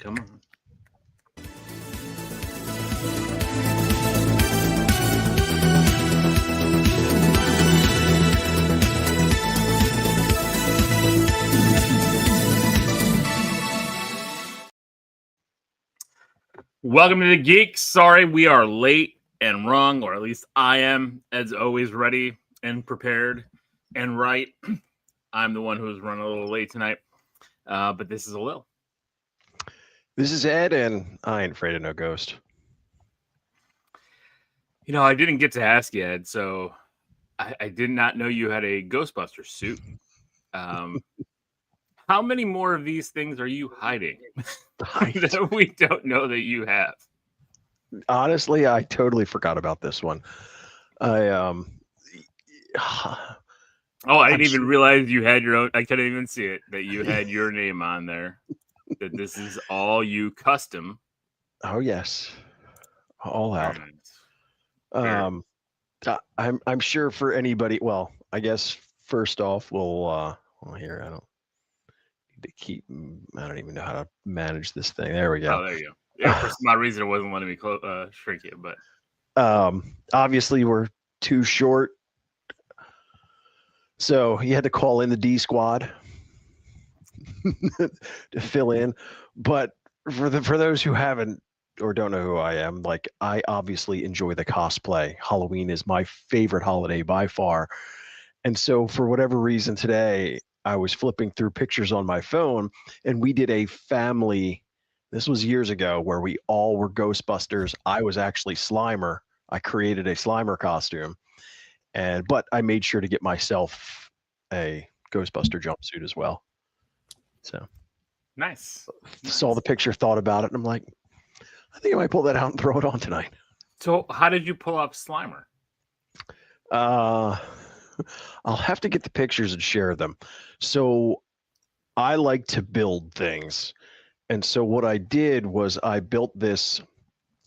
Come on. Welcome to the Geek. Sorry, we are late and wrong, or at least I am, as always, ready and prepared and right. I'm the one who's running a little late tonight, but this is a Lil. This is Ed, and I ain't afraid of no ghost. You know, I didn't get to ask you, Ed, so I did not know you had a Ghostbuster suit. How many more of these things are you hiding that we don't know that you have? Honestly, I totally forgot about this one. Oh, I didn't even realize you had your own. I couldn't even see it, that you had your name on there. That this is all you custom. Oh yes, all out. Nice. I'm sure for anybody. Well, I guess first off, well here I don't need to keep. I don't even know how to manage this thing. There we go. Oh, there you go. Yeah, for some odd reason, it wasn't letting me shrink it, but obviously we're too short, so you had to call in the D squad to fill in. But for those who haven't or don't know who I am, like, I obviously enjoy the cosplay. Halloween is my favorite holiday by far. And so for whatever reason today, I was flipping through pictures on my phone, and we did a family, this was years ago, where we all were Ghostbusters. I was actually Slimer. I created a Slimer costume, but I made sure to get myself a Ghostbuster jumpsuit as well. So nice. Saw the picture, thought about it, and I'm like, I think I might pull that out and throw it on tonight. So how did you pull off Slimer? I'll have to get the pictures and share them. So I like to build things. And so what I did was I built this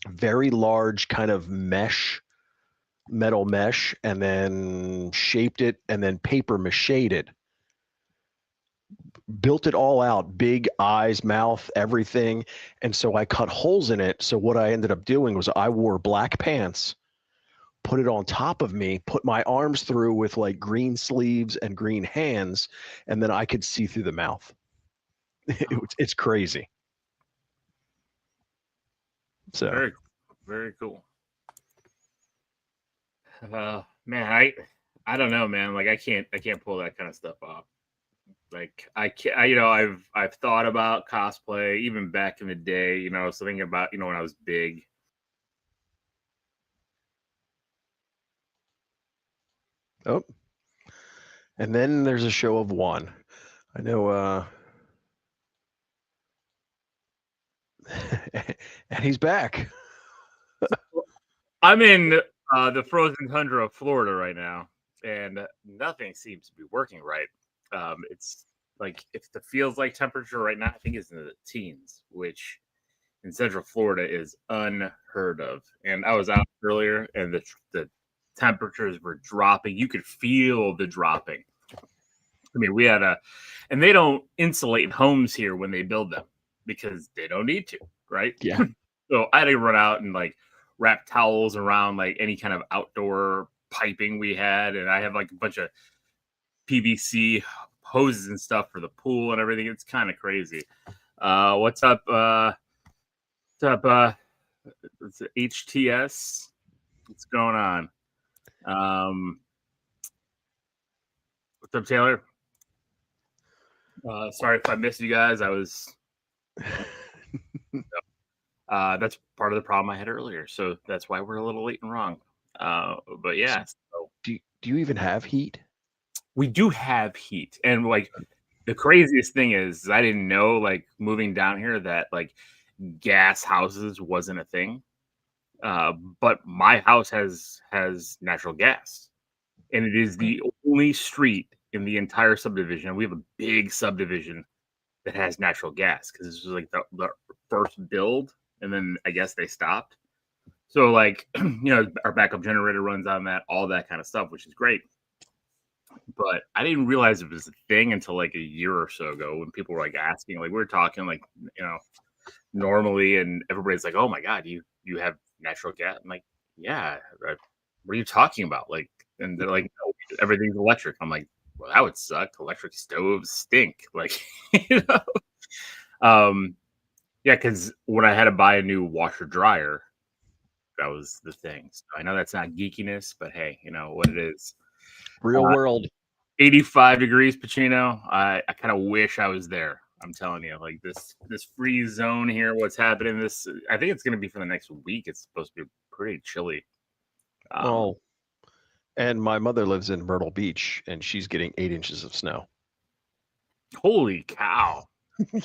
very large kind of metal mesh, and then shaped it, and then paper machéed it. Built it all out, big eyes, mouth, everything. And so I cut holes in it. So what I ended up doing was I wore black pants, put it on top of me, put my arms through with like green sleeves and green hands, and then I could see through the mouth. It's crazy. So very, very cool. Man, I don't know, man. Like I can't pull that kind of stuff off. Like I can't, I've thought about cosplay even back in the day. You know, I was thinking about, when I was big. Oh, and then there's a show of one. I know, and he's back. I'm in the frozen tundra of Florida right now, and nothing seems to be working right. It's like, if the feels like temperature right now, I think it's in the teens, which in Central Florida is unheard of. And I was out earlier, and the temperatures were dropping. You could feel the dropping. I mean, and they don't insulate homes here when they build them because they don't need to, right? Yeah. So I had to run out and like wrap towels around like any kind of outdoor piping we had, and I have like a bunch of PVC hoses and stuff for the pool and everything. It's kind of crazy. What's up? What's up? It's HTS. What's going on? What's up, Taylor? Sorry if I missed you guys. I was. That's part of the problem I had earlier, so that's why we're a little late and wrong. But yeah. So, do you even have heat? We do have heat, and like the craziest thing is I didn't know, like, moving down here, that like gas houses wasn't a thing. But my house has natural gas, and it is the only street in the entire subdivision. We have a big subdivision that has natural gas because this was like the first build, and then I guess they stopped. So like, our backup generator runs on that, all that kind of stuff, which is great. But I didn't realize it was a thing until like a year or so ago when people were like asking, like we were talking, like, normally, and everybody's like, "Oh my god, you have natural gas?" I'm like, "Yeah, what are you talking about?" Like, and they're like, "No, everything's electric." I'm like, "Well, that would suck. Electric stoves stink." Like, you know. Yeah, because when I had to buy a new washer dryer, that was the thing. So I know that's not geekiness, but hey, you know what it is. Real Uh, world. 85 degrees, Pacino. I kind of wish I was there. I'm telling you, like this freeze zone here, what's happening? This I think it's going to be for the next week. It's supposed to be pretty chilly. Um, Oh, and my mother lives in Myrtle Beach, and she's getting 8 inches of snow. Holy cow!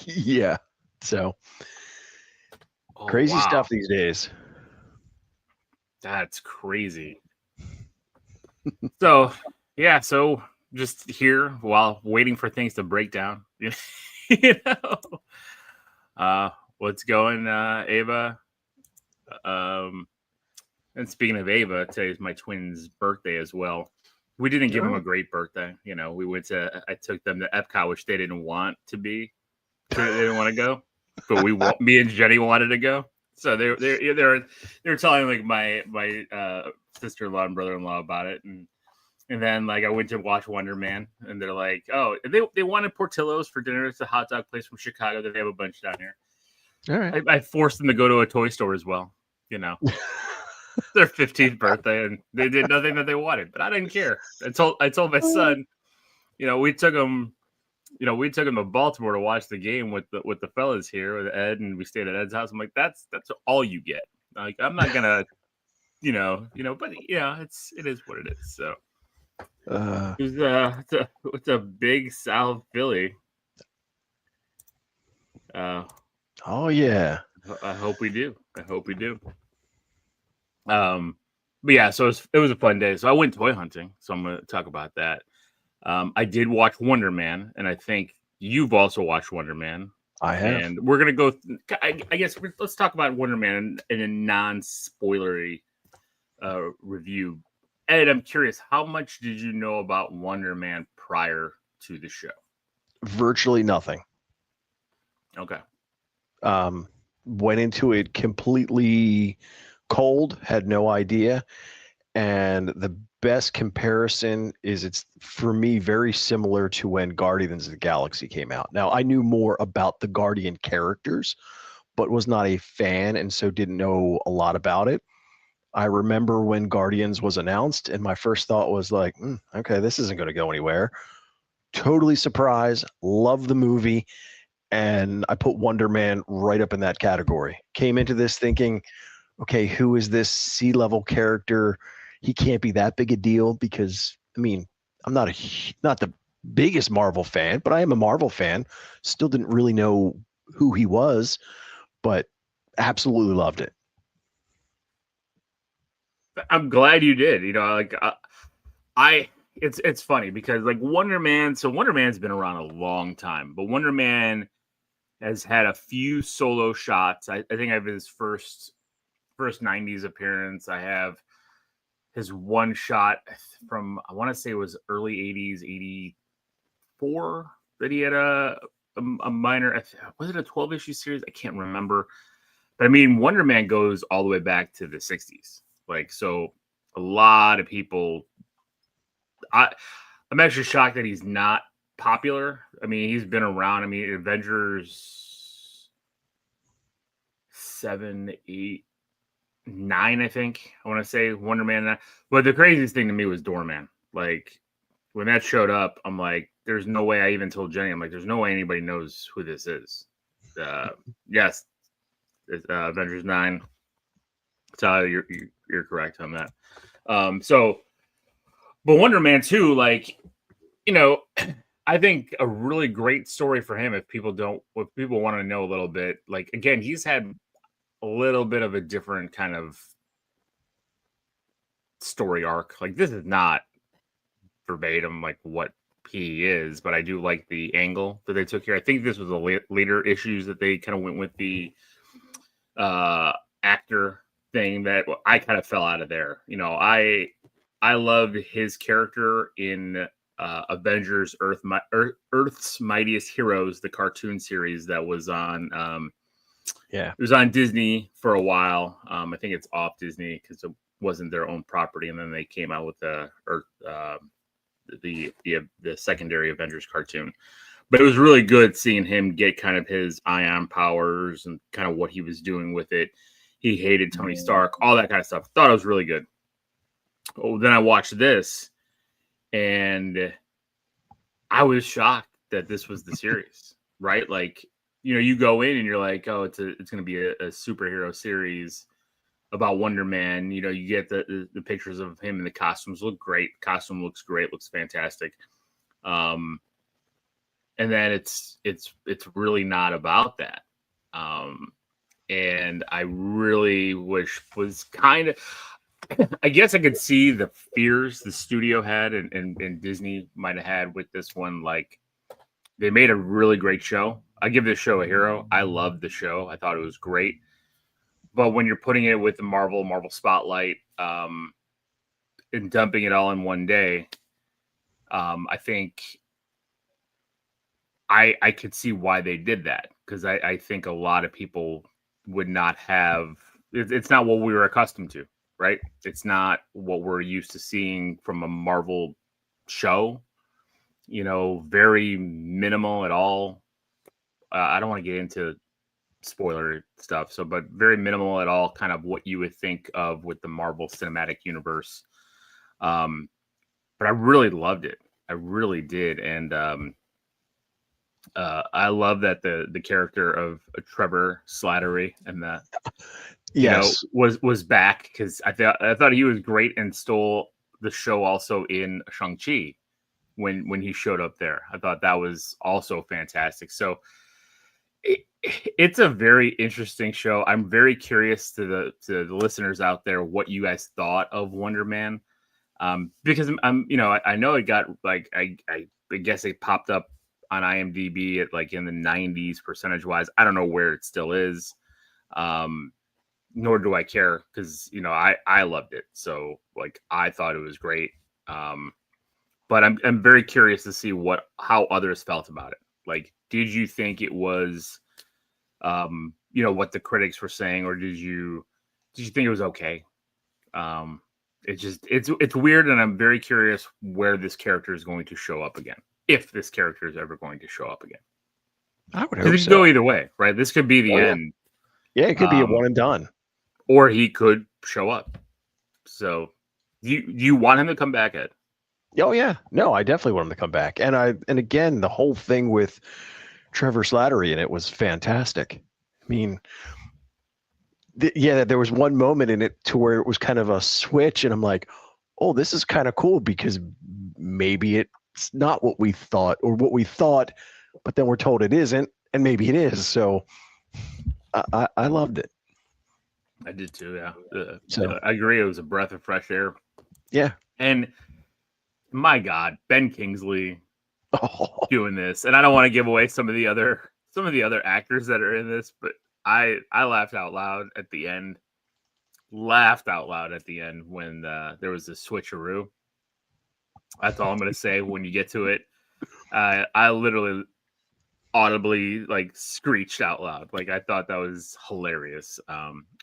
Yeah. So Oh crazy wow, stuff these days. that's crazy. So yeah, so just here while waiting for things to break down. You know, uh, what's going, Ava? Um, And speaking of Ava, today's my twin's birthday as well. We didn't give them a Oh. great birthday. You know, I took them to Epcot, which they didn't want to be. They didn't want to go, but me and Jenny wanted to go. So they were telling like my sister in law and brother in law about it, and then like I went to watch Wonder Man, and they're like, oh, they wanted Portillo's for dinner. It's a hot dog place from Chicago that they have a bunch down here. All right. I forced them to go to a toy store as well. You know, their 15th birthday, and they did nothing that they wanted, but I didn't care. I told my son, we took him to Baltimore to watch the game with the fellas here with Ed, and we stayed at Ed's house. I'm like, that's all you get. Like, I'm not gonna, but yeah, it is what it is. So it's a big South Philly. Oh yeah. I hope we do. I hope we do. But yeah, so it was a fun day. So I went toy hunting. So I'm going to talk about that. I did watch Wonder Man, and I think you've also watched Wonder Man. I have. And we're gonna go. I guess let's talk about Wonder Man in a non-spoilery review. Ed, I'm curious, how much did you know about Wonder Man prior to the show? Virtually nothing. Okay. Went into it completely cold, had no idea. And the best comparison is it's for me very similar to when Guardians of the Galaxy came out. Now, I knew more about the Guardian characters, but was not a fan and so didn't know a lot about it. I remember when Guardians was announced, and my first thought was like, okay, this isn't going to go anywhere. Totally surprised, love the movie, and I put Wonder Man right up in that category. Came into this thinking, okay, who is this C-level character? He can't be that big a deal because, I mean, I'm not the biggest Marvel fan, but I am a Marvel fan. Still didn't really know who he was, but absolutely loved it. I'm glad you did. You know, like it's funny because like Wonder Man. So Wonder Man's been around a long time, but Wonder Man has had a few solo shots. I think I have his first 90s appearance. I have his one shot from, I want to say it was early 80s, 84, that he had a minor, was it a 12 issue series? I can't remember. But I mean, Wonder Man goes all the way back to the 60s. Like, so a lot of people, I'm actually shocked that he's not popular. I mean, he's been around. I mean, Avengers 7, 8, 9, I think. I want to say Wonder Man 9. But the craziest thing to me was Doorman. Like, when that showed up, I'm like, there's no way. I even told Jenny, I'm like, there's no way anybody knows who this is. Yes, it's Avengers 9. Tyler, you're correct on that. But Wonder Man 2, like, I think a really great story for him if people want to know a little bit. Like, again, he's had a little bit of a different kind of story arc. Like, this is not verbatim like what he is, but I do like the angle that they took here. I think this was the later issues that they kind of went with the actor thing that I kind of fell out of there. I loved his character in Avengers Earth's Mightiest Heroes, the cartoon series that was on Yeah. It was on Disney for a while. I think it's off Disney because it wasn't their own property, and then they came out with the secondary Avengers cartoon. But it was really good seeing him get kind of his ion powers and kind of what he was doing with it. He hated Tony Stark, all that kind of stuff. Thought it was really good. Oh, then I watched this, and I was shocked that this was the series, right? Like, you go in and you're like, oh, it's going to be a superhero series about Wonder Man. You get the pictures of him, and the costumes look great. The costume looks great, looks fantastic. And then it's really not about that. And I really wish was kind of, I guess I could see the fears the studio had and Disney might have had with this one. Like, they made a really great show. I give this show a hero. I loved the show. I thought it was great. But when you're putting it with the Marvel Spotlight, and dumping it all in one day, I think I could see why they did that, because I think a lot of people would not have. It's not what we were accustomed to, right? It's not what we're used to seeing from a Marvel show. Very minimal at all. I don't want to get into spoiler stuff, but very minimal at all, kind of what you would think of with the Marvel Cinematic Universe. But I really loved it. I really did. And I love that the character of Trevor Slattery and the Yes. was back, because I thought he was great and stole the show also in Shang-Chi when he showed up there. I thought that was also fantastic. So it's a very interesting show. I'm very curious to the listeners out there what you guys thought of Wonder Man, because I know it got like I guess it popped up on IMDb at like in the 90s percentage wise. I don't know where it still is, nor do I care, because I loved it. So like I thought it was great. But I'm very curious to see how others felt about it. Like, did you think it was, what the critics were saying, or did you think it was okay? It's weird, and I'm very curious where this character is going to show up again, if this character is ever going to show up again. I would Because hope it could so. go either way, right? This could be the end. Yeah, it could be a one and done. Or he could show up. So, do you want him to come back, Ed? Oh yeah, no, I definitely want him to come back. And again, the whole thing with Trevor Slattery in it was fantastic. I mean, there was one moment in it to where it was kind of a switch, and I'm like, oh, this is kind of cool, because maybe it's not what we thought, or what we thought, but then we're told it isn't, and maybe it is. So I loved it. I did too, yeah. So I agree. It was a breath of fresh air. Yeah. And my God, Ben Kingsley doing this. And I don't want to give away some of the other actors that are in this, but I laughed out loud at the end. When there was a switcheroo. That's all I'm going to say. When you get to it, I literally audibly like screeched out loud. Like, I thought that was hilarious.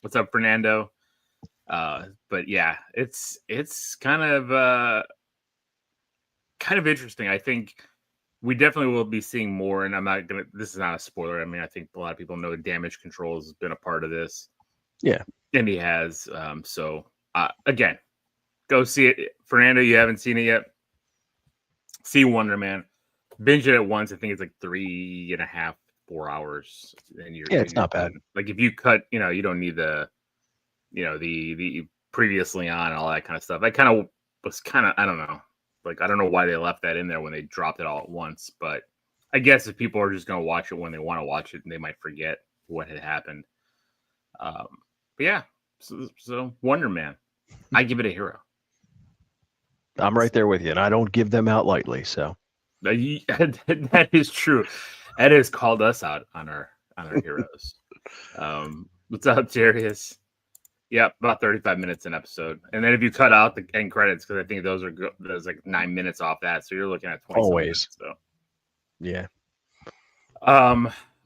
What's up, Fernando? But yeah, it's kind of interesting. I think we definitely will be seeing more, and this is not a spoiler. I mean, I think a lot of people know Damage Control has been a part of this. Yeah. And he has. So again, go see it. Fernando, you haven't seen it yet. See Wonder Man. Binge it at once. I think it's like 3.5, 4 hours. And it's not bad. Like, if you cut, you don't need the previously on and all that kind of stuff. I don't know. Like, I don't know why they left that in there when they dropped it all at once. But I guess if people are just going to watch it when they want to watch it, and they might forget what had happened. But yeah, so Wonder Man, I give it a hero. I'm right there with you, and I don't give them out lightly. So that is true. Ed has called us out on our heroes. What's up, Jarius? Yep, about 35 minutes an episode, and then if you cut out the end credits, because I think there's like 9 minutes off that, so you're looking at 20 always. Minutes, so. Yeah.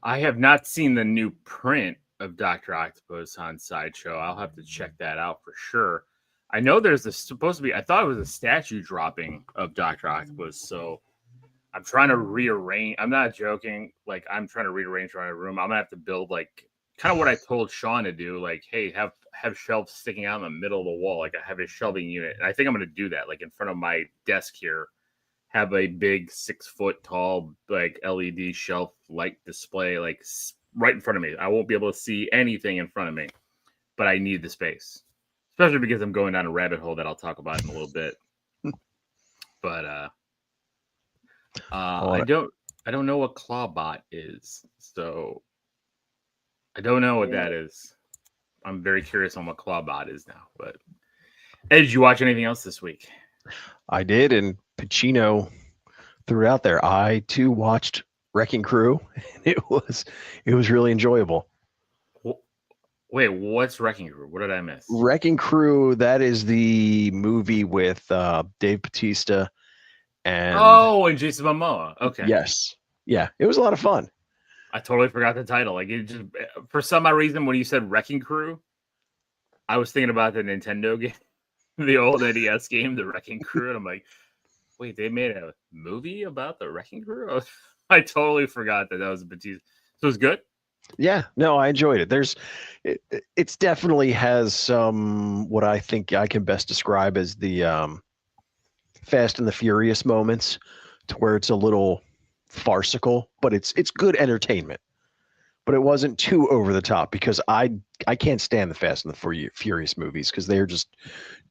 I have not seen the new print of Dr. Octopus on Sideshow. I'll have to check that out for sure. I know there's supposed to be, I thought it was a statue dropping of Dr. Octopus. So I'm trying to rearrange. I'm not joking. Like, I'm trying to rearrange my room. I'm going to have to build, like, kind of what I told Sean to do. Like, hey, have shelves sticking out in the middle of the wall. Like, I have a shelving unit. And I think I'm going to do that, like, in front of my desk here. Have a big 6 foot tall, like, LED shelf light display, like, right in front of me. I won't be able to see anything in front of me, but I need the space, especially because I'm going down a rabbit hole that I'll talk about in a little bit. But I don't know what Clawbot is, so I don't know what that is. I'm very curious on what Clawbot is now. But Ed, did you watch anything else this week? I did, and Pacino threw it out there. I too watched Wrecking Crew. It was really enjoyable. Wait, what's Wrecking Crew? What did I miss? Wrecking Crew, that is the movie with Dave Bautista and Jason Momoa. Okay. Yes. Yeah, it was a lot of fun. I totally forgot the title. Like, it just, for some odd reason, when you said Wrecking Crew, I was thinking about the Nintendo game, the old NES game, the Wrecking Crew, and I'm like, wait, they made a movie about the Wrecking Crew? I totally forgot that was Batista. So it was good? Yeah, no, I enjoyed it. It's definitely has some what I think I can best describe as the Fast and the Furious moments, to where it's a little farcical, but it's good entertainment. But it wasn't too over the top, because I can't stand the Fast and the Furious movies because they're just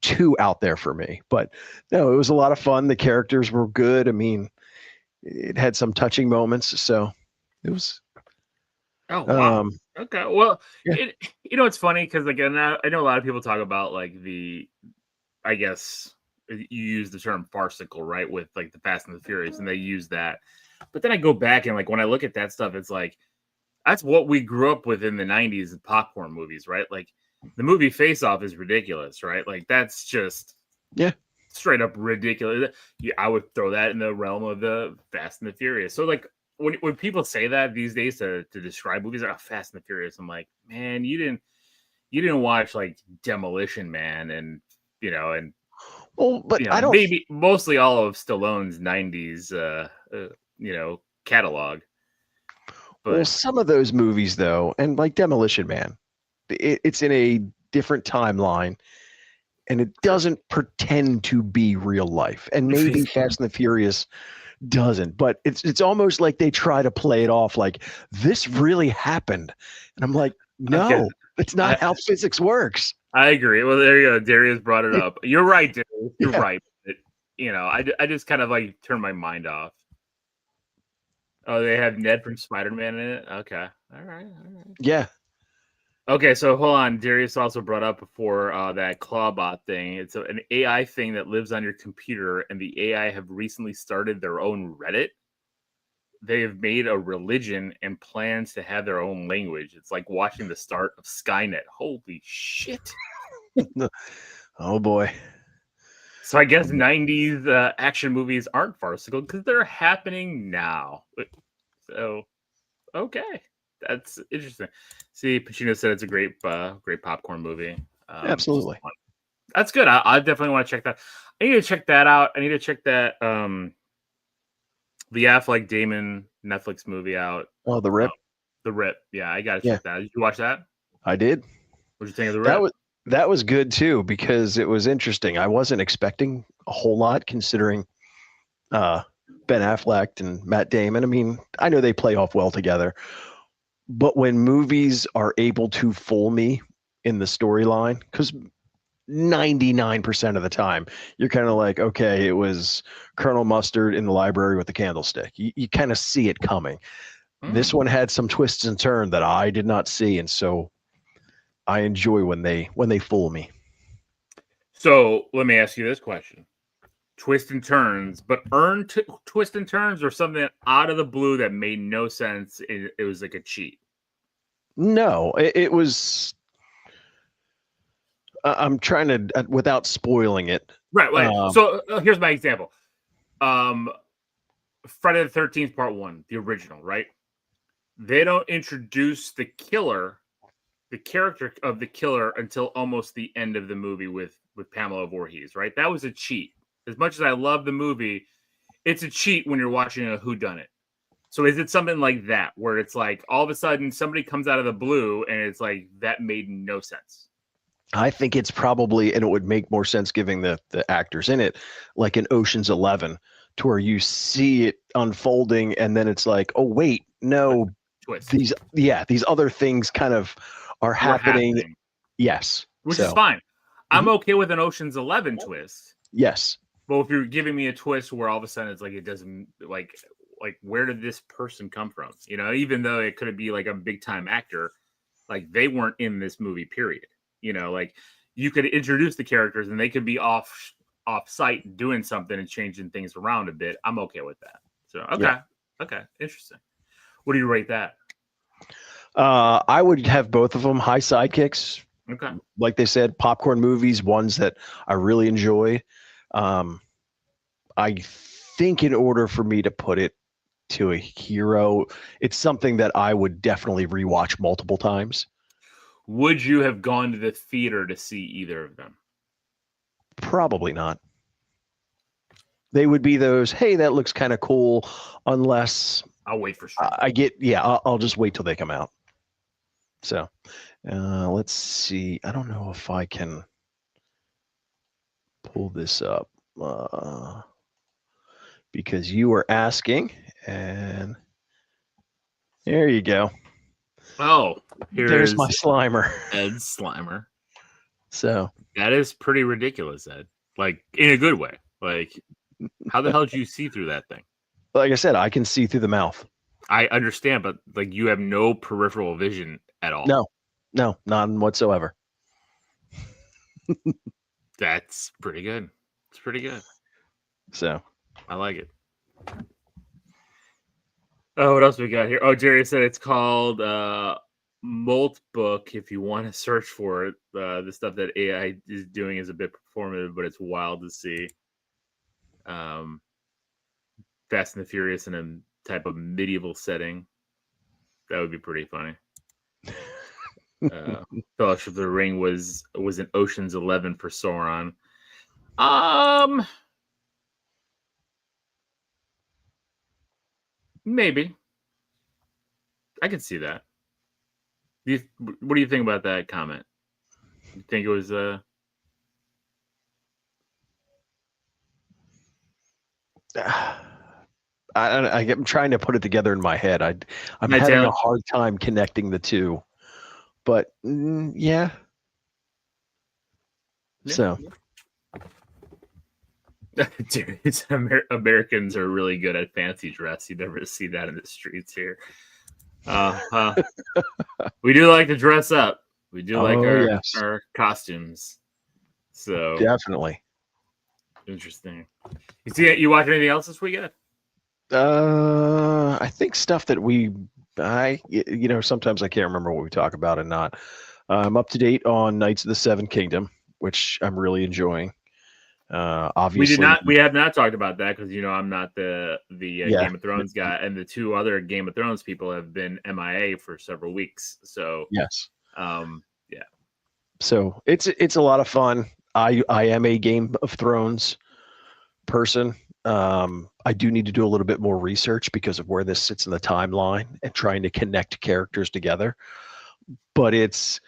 too out there for me. But no, it was a lot of fun. The characters were good. I mean, it had some touching moments, so it was. Oh wow. Okay. Well, yeah. It's funny because, like, I know a lot of people talk about, like, I guess you use the term farcical, right, with, like, the Fast and the Furious, and they use that. But then I go back and, like, when I look at that stuff, it's like, that's what we grew up with in the 90s, popcorn movies, right? Like, the movie Face Off is ridiculous, right? Like, that's just straight up ridiculous. Yeah, I would throw that in the realm of the Fast and the Furious. So, like, when people say that these days to describe movies like Fast and the Furious, I'm like, man, you didn't watch, like, Demolition Man and But I don't. Maybe mostly all of Stallone's 90s catalog. But, well, some of those movies, though, and like Demolition Man, it's in a different timeline, and it doesn't pretend to be real life. And maybe Fast and the Furious doesn't, but it's almost like they try to play it off like this really happened. And I'm like, no, it's not how physics works. I agree. Well, there you go. Darius brought it up. You're right, Darius. You're right. But, I just kind of, like, turn my mind off. Oh, they have Ned from Spider-Man in it? Okay. All right. Yeah. Okay, so hold on. Darius also brought up before that Clawbot thing. It's an AI thing that lives on your computer, and the AI have recently started their own Reddit. They have made a religion and plans to have their own language. It's like watching the start of Skynet. Holy shit. Oh, boy. So I guess 90s action movies aren't farcical because they're happening now. So, okay. That's interesting. See, Pacino said it's a great popcorn movie. Absolutely. That's good. I definitely want to check that. I need to check that out. I need to check that the Affleck Damon Netflix movie out. Oh, The Rip. The Rip. Yeah, I got to check that. Did you watch that? I did. What'd you think of The Rip? That was good too, because it was interesting. I wasn't expecting a whole lot, considering Ben Affleck and Matt Damon. I mean, I know they play off well together, but when movies are able to fool me in the storyline, because 99% of the time you're kind of like, okay, it was Colonel Mustard in the library with the candlestick. You kind of see it coming. This one had some twists and turns that I did not see, and so I enjoy when they fool me. So let me ask you this question: twists and turns, but earned twists and turns, or something out of the blue that made no sense? It was like a cheat. No, it was. I'm trying to, without spoiling it. Right. So here's my example. Friday the 13th Part 1, the original, right? They don't introduce the killer the character of the killer until almost the end of the movie with Pamela Voorhees, right? That was a cheat. As much as I love the movie, it's a cheat when you're watching a whodunit. So is it something like that where it's like all of a sudden somebody comes out of the blue and it's like that made no sense? I think it's probably, and it would make more sense giving the actors in it, like in Ocean's 11, to where you see it unfolding and then it's like, oh wait, no, Twist. these other things kind of are happening. Yes. Which is fine. I'm okay with an Ocean's 11 twist. Yes. But if you're giving me a twist where all of a sudden it's like it doesn't like where did this person come from? You know, even though it could be like a big time actor, like they weren't in this movie, period. You know, like you could introduce the characters and they could be off site doing something and changing things around a bit. I'm okay with that. So okay, interesting. What do you rate that? I would have both of them high sidekicks. Okay. Like they said, popcorn movies, ones that I really enjoy. I think in order for me to put it to a hero, it's something that I would definitely rewatch multiple times. Would you have gone to the theater to see either of them? Probably not. They would be those, hey, that looks kind of cool, unless I'll wait for sure. I'll just wait till they come out. So let's see. I don't know if I can pull this up because you were asking, and there you go. Oh, there's my Slimer. Ed Slimer. So that is pretty ridiculous, Ed. Like in a good way. Like, how the hell did you see through that thing? Like I said, I can see through the mouth. I understand, but like you have no peripheral vision at all. No, none whatsoever. That's pretty good. It's pretty good. So I like it. Oh, what else we got here? Oh, Jerry said it's called Molt Book. If you want to search for it, the stuff that AI is doing is a bit performative, but it's wild to see. Fast and the Furious in a type of medieval setting. That would be pretty funny. Fellowship of the Ring was an Ocean's 11 for Sauron. Maybe. I could see that. What do you think about that comment? You think it was I'm trying to put it together in my head. I'm having a hard time connecting the two. But yeah. So dude, Americans are really good at fancy dress. You never see that in the streets here. We do like to dress up. We do like our costumes. So definitely interesting. You watch anything else this weekend? I think stuff that sometimes I can't remember what we talk about and not. I'm up to date on Knights of the Seven Kingdom, which I'm really enjoying. Obviously, we have not talked about that because I'm not the Game of Thrones guy, and the two other Game of Thrones people have been MIA for several weeks. So yes, yeah. So it's a lot of fun. I am a Game of Thrones person. I do need to do a little bit more research because of where this sits in the timeline and trying to connect characters together. But it's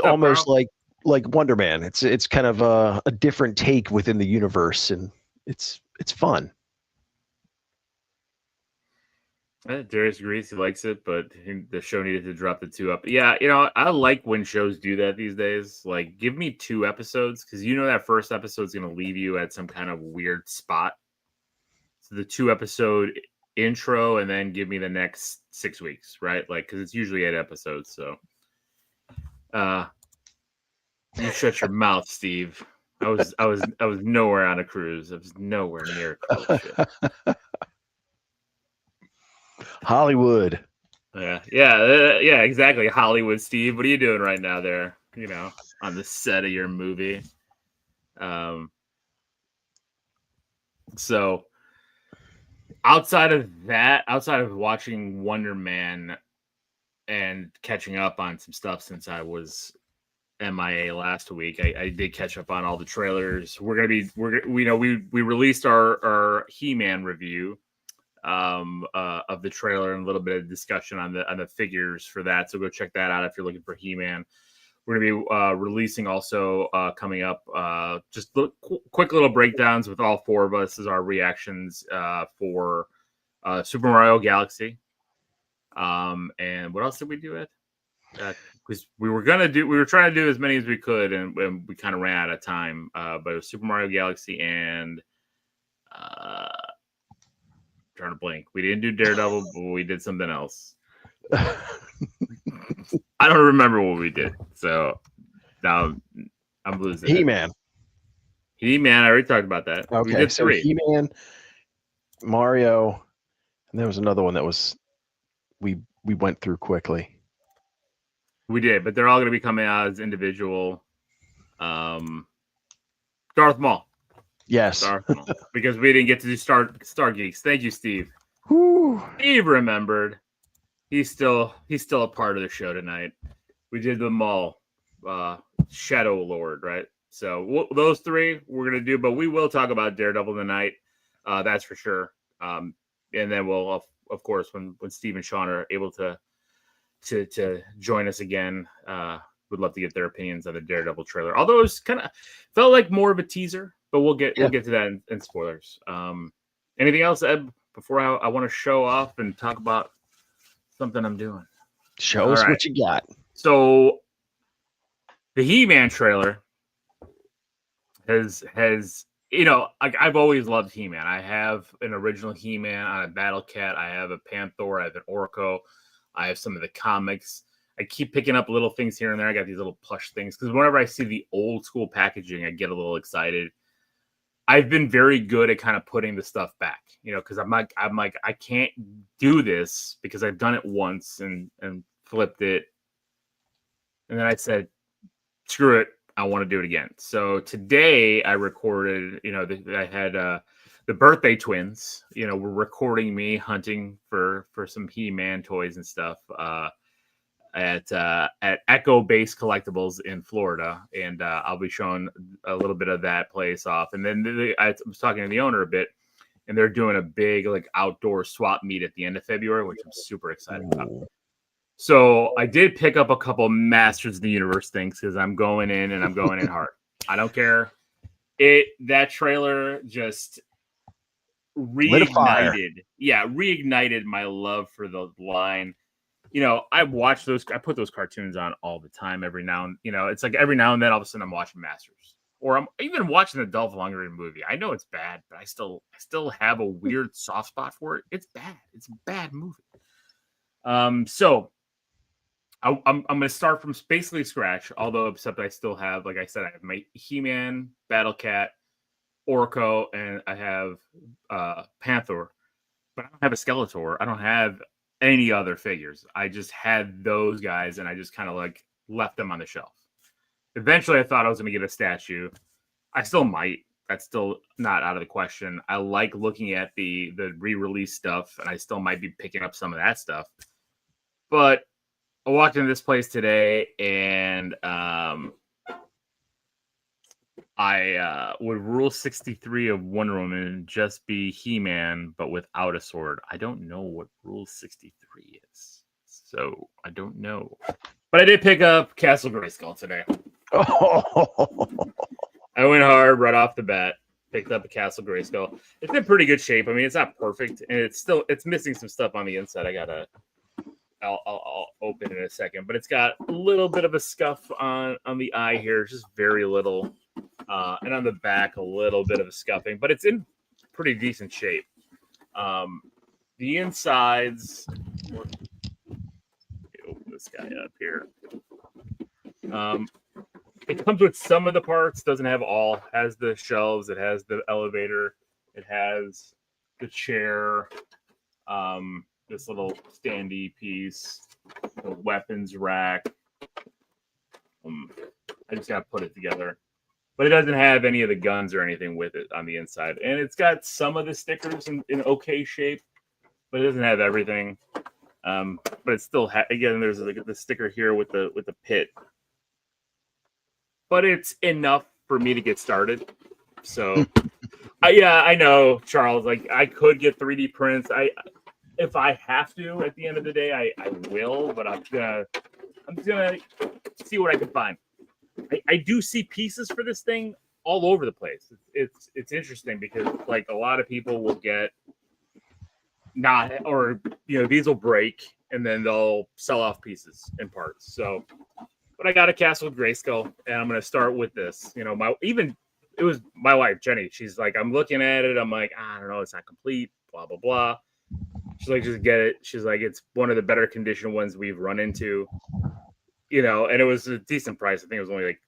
almost like Wonder Man. It's kind of a different take within the universe, and it's fun. Darius agrees. He likes it, but the show needed to drop the 2 up. Yeah, I like when shows do that these days. Like, give me 2 episodes because that first episode is going to leave you at some kind of weird spot. So the 2 episode intro, and then give me the next 6 weeks, right? Like, because it's usually 8 episodes. So, you shut your mouth, Steve. I was nowhere on a cruise. I was nowhere near a cruise ship. Hollywood. Yeah, exactly. Hollywood, Steve. What are you doing right now there? On the set of your movie. So outside of watching Wonder Man, and catching up on some stuff since I was MIA last week. I did catch up on all the trailers. We released our He-Man review of the trailer and a little bit of discussion on the figures for that. So go check that out if you're looking for He-Man. We're going to be releasing also coming up just quick little breakdowns with all four of us as our reactions for Super Mario Galaxy. And what else did we do it? Because we were trying to do as many as we could, and we kind of ran out of time. But it was Super Mario Galaxy and trying to blank. We didn't do Daredevil, but we did something else. I don't remember what we did, so now I'm losing. He-Man. He-Man, I already talked about that. Okay, we did so 3. He-Man, Mario, and there was another one that was we went through quickly. We did, but they're all going to be coming out as individual. Darth Maul. Yes. Darth Maul. Because we didn't get to do Star Geeks. Thank you, Steve. Whew. Steve remembered. He's still a part of the show tonight. We did the Maul, Shadow Lord, right? So those 3 we're going to do, but we will talk about Daredevil tonight. That's for sure. And then we'll, of course, when Steve and Sean are able to join us again, would love to get their opinions on the Daredevil trailer. Although it was kind of felt like more of a teaser, but we'll get to that in spoilers. Anything else, Ed, before I want to show off and talk about something I'm doing? Show us what you got. So the He-Man trailer has I've always loved He-Man. I have an original He-Man on a Battle Cat. I have a Panther. I have an Orko. I have some of the comics. I keep picking up little things here and there. I got these little plush things because whenever I see the old school packaging, I get a little excited. I've been very good at kind of putting the stuff back, because I'm like, I can't do this because I've done it once and flipped it. And then I said, screw it. I want to do it again. So today I recorded, I had the birthday twins, were recording me hunting for some He-Man toys and stuff at Echo Base Collectibles in Florida, and I'll be showing a little bit of that place off. And then I was talking to the owner a bit, and they're doing a big outdoor swap meet at the end of February, which I'm super excited about. So I did pick up a couple Masters of the Universe things because I'm going in hard. I don't care. That trailer just reignited my love for the line. I watch those. I put those cartoons on all the time. Every now and it's like every now and then, all of a sudden, I'm watching Masters, or I'm even watching the Dolph Lundgren movie. I know it's bad, but I still have a weird soft spot for it. It's bad. It's a bad movie. So I'm going to start from basically scratch. Although, except I still have, like I said, I have my He-Man, Battle Cat, Orko, and I have Panther, but I don't have a Skeletor. I don't have any other figures. I just had those guys, and I just kind of left them on the shelf. Eventually, I thought I was going to get a statue. I still might. That's still not out of the question. I like looking at the re-release stuff, and I still might be picking up some of that stuff. But I walked into this place today, and I would Rule 63 of Wonder Woman just be He-Man, but without a sword. I don't know what Rule 63 is, so I don't know. But I did pick up Castle Grayskull today. I went hard right off the bat. Picked up a Castle Grayskull. It's in pretty good shape. I mean, it's not perfect, and it's missing some stuff on the inside. I'll open it in a second, but it's got a little bit of a scuff on the eye here, just very little. And on the back, a little bit of a scuffing, but it's in pretty decent shape. The insides, let me open this guy up here. It comes with some of the parts, doesn't have all. Has the shelves, it has the elevator, it has the chair, this little standy piece, the weapons rack. I just gotta put it together. But it doesn't have any of the guns or anything with it on the inside. And it's got some of the stickers in okay shape, but it doesn't have everything. But it's still again. There's the sticker here with the pit, but it's enough for me to get started. So, yeah, I know, Charles. Like, I could get 3D prints. If I have to, at the end of the day, I will. But I'm just gonna see what I can find. I do see pieces for this thing all over the place. It's interesting because like a lot of people will get not, or these will break and then they'll sell off pieces and parts. So, but I got a Castle Grayskull and I'm gonna start with this. It was my wife Jenny. She's like, I'm looking at it. I'm like, I don't know, it's not complete. Blah blah blah. She's like, just get it. She's like, it's one of the better condition ones we've run into. And it was a decent price. I think it was only like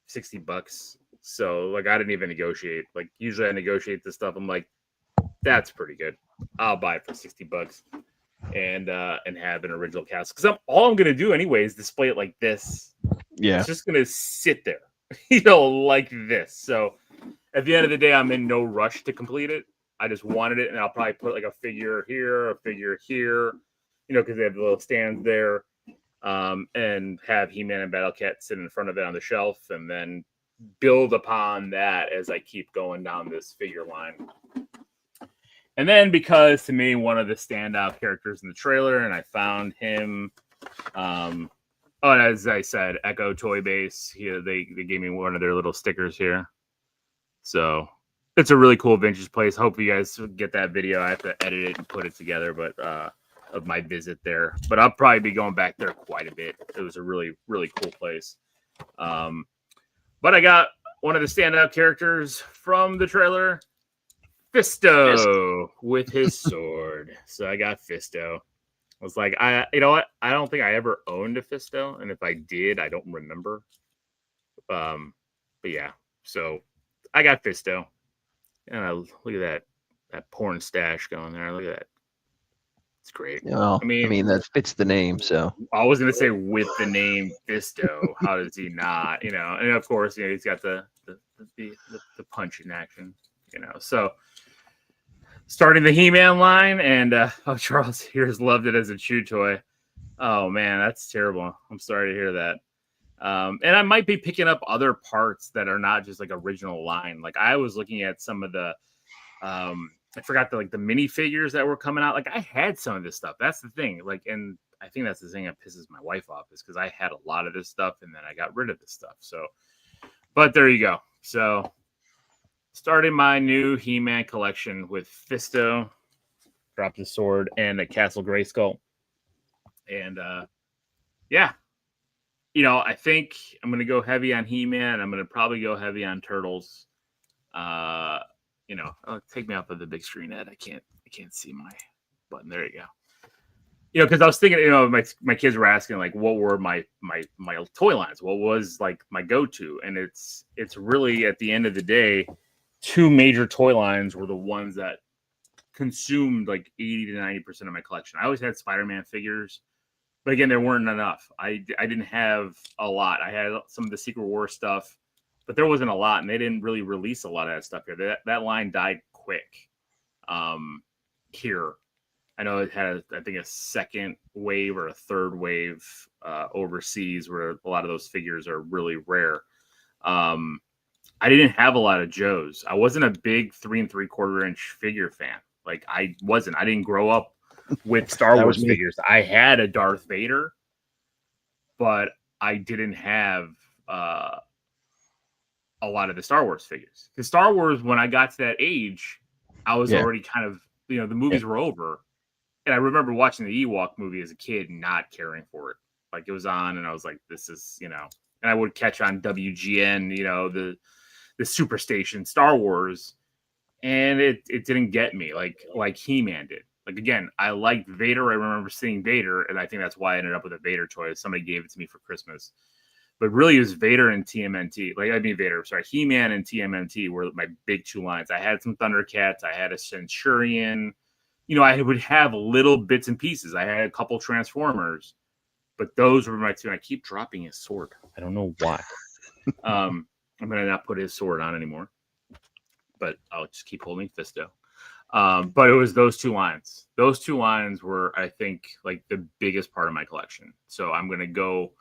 $60. So like I didn't even negotiate. Like usually I negotiate this stuff. I'm like, that's pretty good. I'll buy it for $60 and have an original castle. Because all I'm gonna do anyway is display it like this. Yeah. It's just gonna sit there, like this. So at the end of the day, I'm in no rush to complete it. I just wanted it, and I'll probably put like a figure here, because they have the little stands there. And have He-Man and Battle Cat sit in front of it on the shelf, and then build upon that as I keep going down this figure line. And then, because to me, one of the standout characters in the trailer, and I found him, and as I said, Echo Toy Base. Here, they gave me one of their little stickers here. So it's a really cool vintage place. Hope you guys get that video. I have to edit it and put it together, but of my visit there. But I'll probably be going back there quite a bit. It was a really, really cool place. But I got one of the standout characters from the trailer, Fisto, with his sword. So I got Fisto. I was like, you know what? I don't think I ever owned a Fisto, and if I did, I don't remember. But yeah, so I got Fisto, and look at that porn stash going there. Look at that. It's great. Well, I mean that fits the name. So I was gonna say with the name Fisto, how does he not? And of course, he's got the punch in action. So starting the He-Man line, and Charles here's loved it as a chew toy. Oh man, that's terrible. I'm sorry to hear that. And I might be picking up other parts that are not just like original line. Like I was looking at some of the I forgot the mini figures that were coming out. Like I had some of this stuff. That's the thing. Like, and I think that's the thing that pisses my wife off is because I had a lot of this stuff and then I got rid of this stuff. So, but there you go. So, starting my new He-Man collection with Fisto, dropped the sword, and a Castle Grayskull. And yeah, I think I'm gonna go heavy on He-Man. I'm gonna probably go heavy on Turtles. Take me off of the big screen, Ed. I can't see my button. There you go. Because I was thinking, my kids were asking like, what were my toy lines? What was like my go-to? And it's really at the end of the day, two major toy lines were the ones that consumed like 80 to 90% of my collection. I always had Spider-Man figures, but again, there weren't enough. I didn't have a lot. I had some of the Secret War stuff, but there wasn't a lot, and they didn't really release a lot of that stuff here. That line died quick. Here, I know it had, I think, a second wave or a third wave overseas, where a lot of those figures are really rare. I didn't have a lot of Joes. I wasn't a big 3 3/4 inch figure fan. Like I wasn't. I didn't grow up with Star Wars figures. I had a Darth Vader, but I didn't have a lot of the Star Wars figures. Because Star Wars, when I got to that age, I was already kind of, the movies were over. And I remember watching the Ewok movie as a kid, not caring for it. Like it was on, and I was like, this is, and I would catch on WGN, the Superstation Star Wars, and it didn't get me like He-Man did. Like again, I liked Vader. I remember seeing Vader, and I think that's why I ended up with a Vader toy. Somebody gave it to me for Christmas. But really, it was Vader and TMNT. He-Man and TMNT were my big two lines. I had some Thundercats. I had a Centurion. I would have little bits and pieces. I had a couple Transformers, but those were my two. And I keep dropping his sword. I don't know why. I'm going to not put his sword on anymore, but I'll just keep holding Fisto. But it was those two lines. Those two lines were, I think, like the biggest part of my collection. So I'm gonna go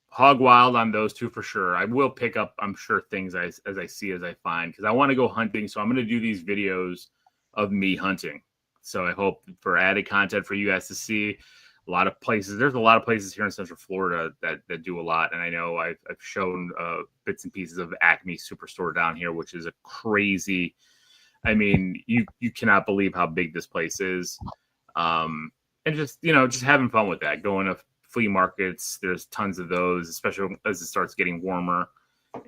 hog wild on those two for sure. I will pick up, I'm sure, things as I see as I find, because I want to go hunting. So I'm gonna do these videos of me hunting. So I hope for added content for you guys to see. A lot of places. There's a lot of places here in Central Florida that do a lot, and I know I've shown bits and pieces of Acme Superstore down here, which is a crazy. I mean, you cannot believe how big this place is, and just just having fun with that. Going to flea markets, there's tons of those, especially as it starts getting warmer,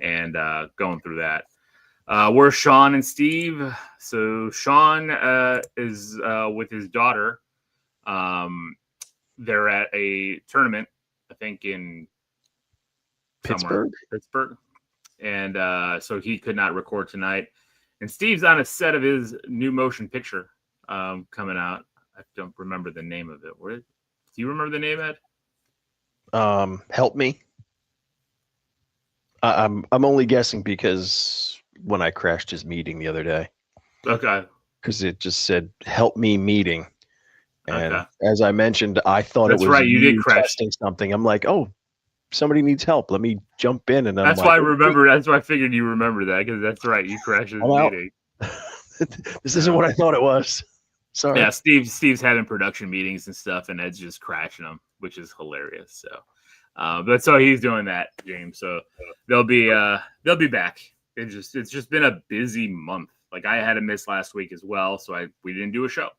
and going through that. We're Sean and Steve. So Sean is with his daughter. They're at a tournament, I think in Pittsburgh, and so he could not record tonight. And Steve's on a set of his new motion picture coming out. I don't remember the name of it. Do you remember the name, Ed? Help me. I'm only guessing because when I crashed his meeting the other day. Okay. Because it just said "Help me" meeting. And okay. As I mentioned, I thought That's it was right. You did crash testing something. I'm like, oh, somebody needs help. Let me jump in. And that's why I remember. That's why I figured you remember that, because that's right. You crashed his meeting. This isn't what I thought it was. Sorry. Yeah, Steve's having production meetings and stuff, and Ed's just crashing them, which is hilarious. So, but so he's doing that, James. So they'll be back. It's just been a busy month. Like I had a miss last week as well, so we didn't do a show.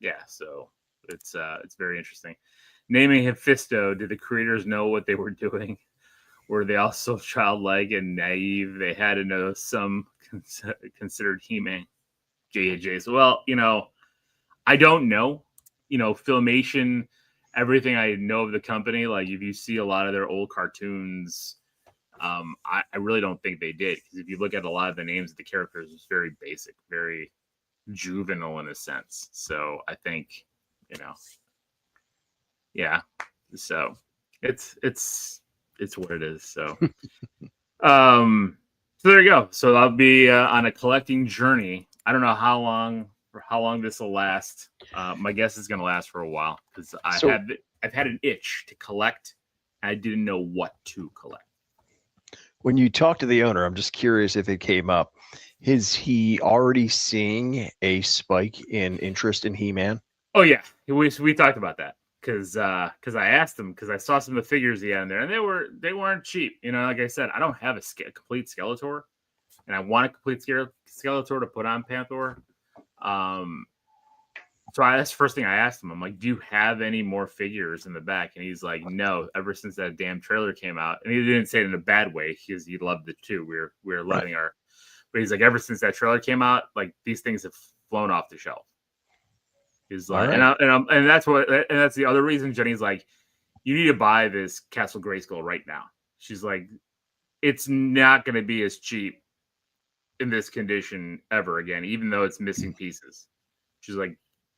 Yeah, so it's very interesting. Naming Hephaestus, did the creators know what they were doing? Were they also childlike and naive? They had to know some considered He-Man, JJ's. Well, I don't know. Filmation, everything I know of the company, like if you see a lot of their old cartoons, I really don't think they did. Because if you look at a lot of the names of the characters, it's very basic, very juvenile in a sense. So I think, yeah. So it's what it is. So, so there you go. So I'll be on a collecting journey. I don't know how long this will last. My guess is going to last for a while because I've had an itch to collect. I didn't know what to collect. When you talk to the owner, I'm just curious if it came up. Is he already seeing a spike in interest in He-Man? Oh yeah, we talked about that because I asked him, because I saw some of the figures he had in there, and they weren't cheap. Like I said, I don't have a complete Skeletor, and I want a complete Skeletor to put on Panther. So that's the first thing I asked him. I'm like, do you have any more figures in the back? And he's like, no, ever since that damn trailer came out. And he didn't say it in a bad way, because he loved it too. We were loving our, but he's like, ever since that trailer came out, like these things have flown off the shelf. He's like, and that's the other reason. Jenny's like, you need to buy this Castle Grayskull right now. She's like, it's not going to be as cheap in this condition ever again, even though it's missing pieces. She's like,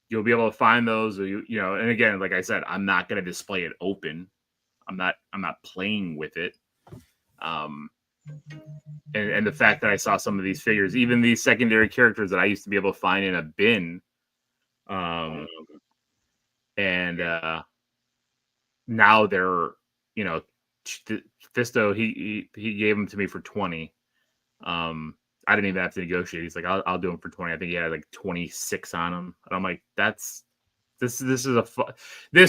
you'll be able to find those, or and again, like I said, I'm not going to display it open. I'm not playing with it. And the fact that I saw some of these figures, even these secondary characters that I used to be able to find in a bin, and now they're, Fisto, he gave them to me for 20. I didn't even have to negotiate. He's like, I'll do them for 20. I think he had like 26 on them. And I'm like, this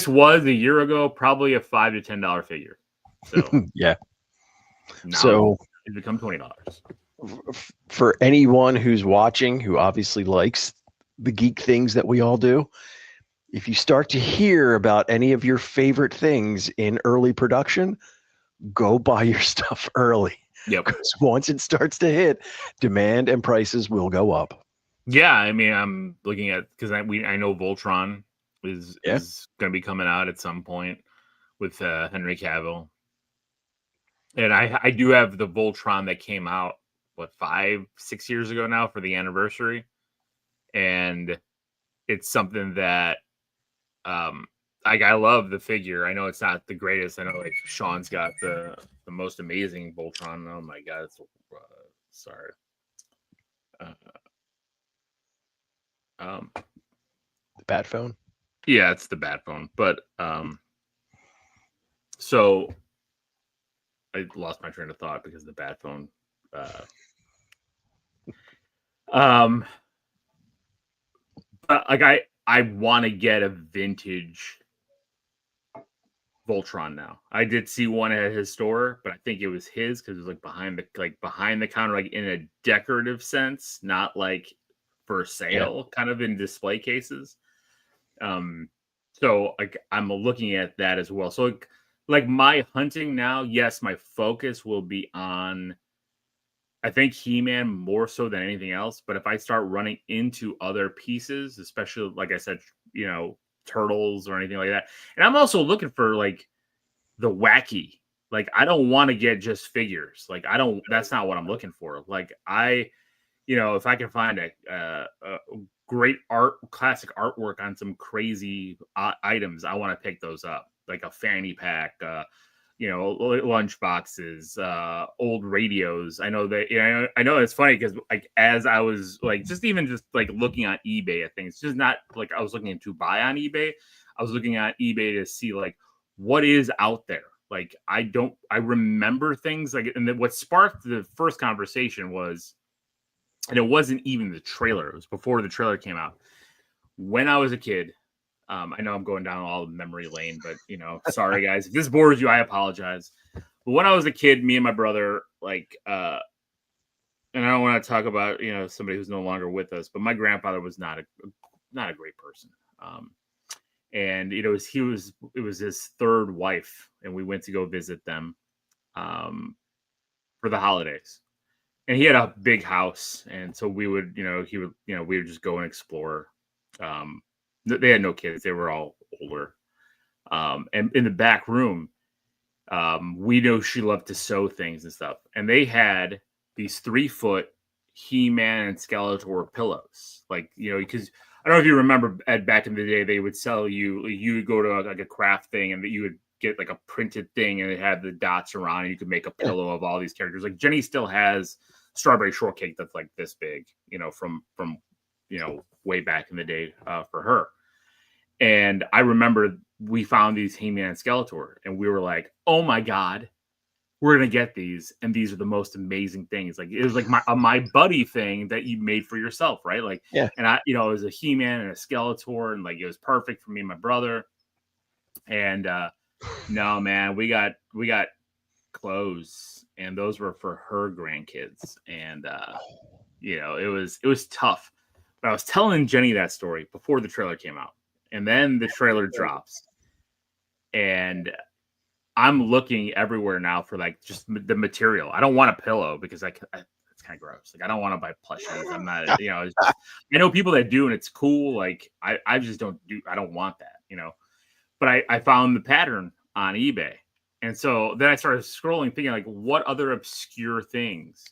was a year ago, probably a $5 to $10 figure. So yeah. So it's become $20. For anyone who's watching, who obviously likes the geek things that we all do, if you start to hear about any of your favorite things in early production, go buy your stuff early. Yep. Because once it starts to hit, demand and prices will go up. Yeah, I mean, I'm looking at, because I know Voltron is going to be coming out at some point with Henry Cavill, and I do have the Voltron that came out 5-6 years ago now for the anniversary, and it's something that I love the figure. I know it's not the greatest. I know like Sean's got the most amazing Voltron. Oh my god, sorry. The bat phone. Yeah, it's the bat phone. But so I lost my train of thought because of the bat phone. But like I want to get a vintage Voltron now. I did see one at his store, but I think it was his because it was like behind the counter, like in a decorative sense, not like for sale, kind of in display cases. So like I'm looking at that as well. So like my hunting now, yes, my focus will be on I think He-Man more so than anything else. But if I start running into other pieces, especially like I said, turtles or anything like that, and I'm also looking for like the wacky. Like I don't want to get just figures. Like I don't. That's not what I'm looking for. Like if I can find a great classic artwork on some crazy items, I want to pick those up. Like a fanny pack, lunch boxes, old radios. I know that. I know it's funny because like as I was like just like looking on eBay at things, just not like I was looking to buy on eBay. I was looking on eBay to see like what is out there. Like I remember things like, and then what sparked the first conversation was, and it wasn't even the trailer. It was before the trailer came out. When I was a kid, I know I'm going down all memory lane, but sorry guys, if this bores you, I apologize. But when I was a kid, me and my brother, like, and I don't want to talk about somebody who's no longer with us, but my grandfather was not a great person. And it was his third wife, and we went to go visit them for the holidays. And he had a big house, and so we would, we would just go and explore. They had no kids; they were all older. And in the back room, we know she loved to sew things and stuff. And they had these 3-foot He-Man and Skeletor pillows, like because I don't know if you remember, Ed, back in the day, they would sell you would go to like a craft thing, and that you would get like a printed thing, and it had the dots around, and you could make a pillow of all these characters. Like Jenny still has strawberry shortcake that's like this big, from way back in the day for her. And I remember we found these He-Man and Skeletor, and we were like, oh my God, we're going to get these. And these are the most amazing things. Like it was like my buddy thing that you made for yourself. Right. Like, and I, it was a He-Man and a Skeletor, and like, it was perfect for me and my brother. And no, man, we got clothes, and those were for her grandkids. And, it was tough, but I was telling Jenny that story before the trailer came out, and then the trailer drops, and I'm looking everywhere now for like just the material. I don't want a pillow because it's kind of gross. Like I don't want to buy plushies. I'm not, it's just, I know people that do, and it's cool. Like I just don't want that, but I found the pattern on eBay. And so then I started scrolling, thinking like, what other obscure things?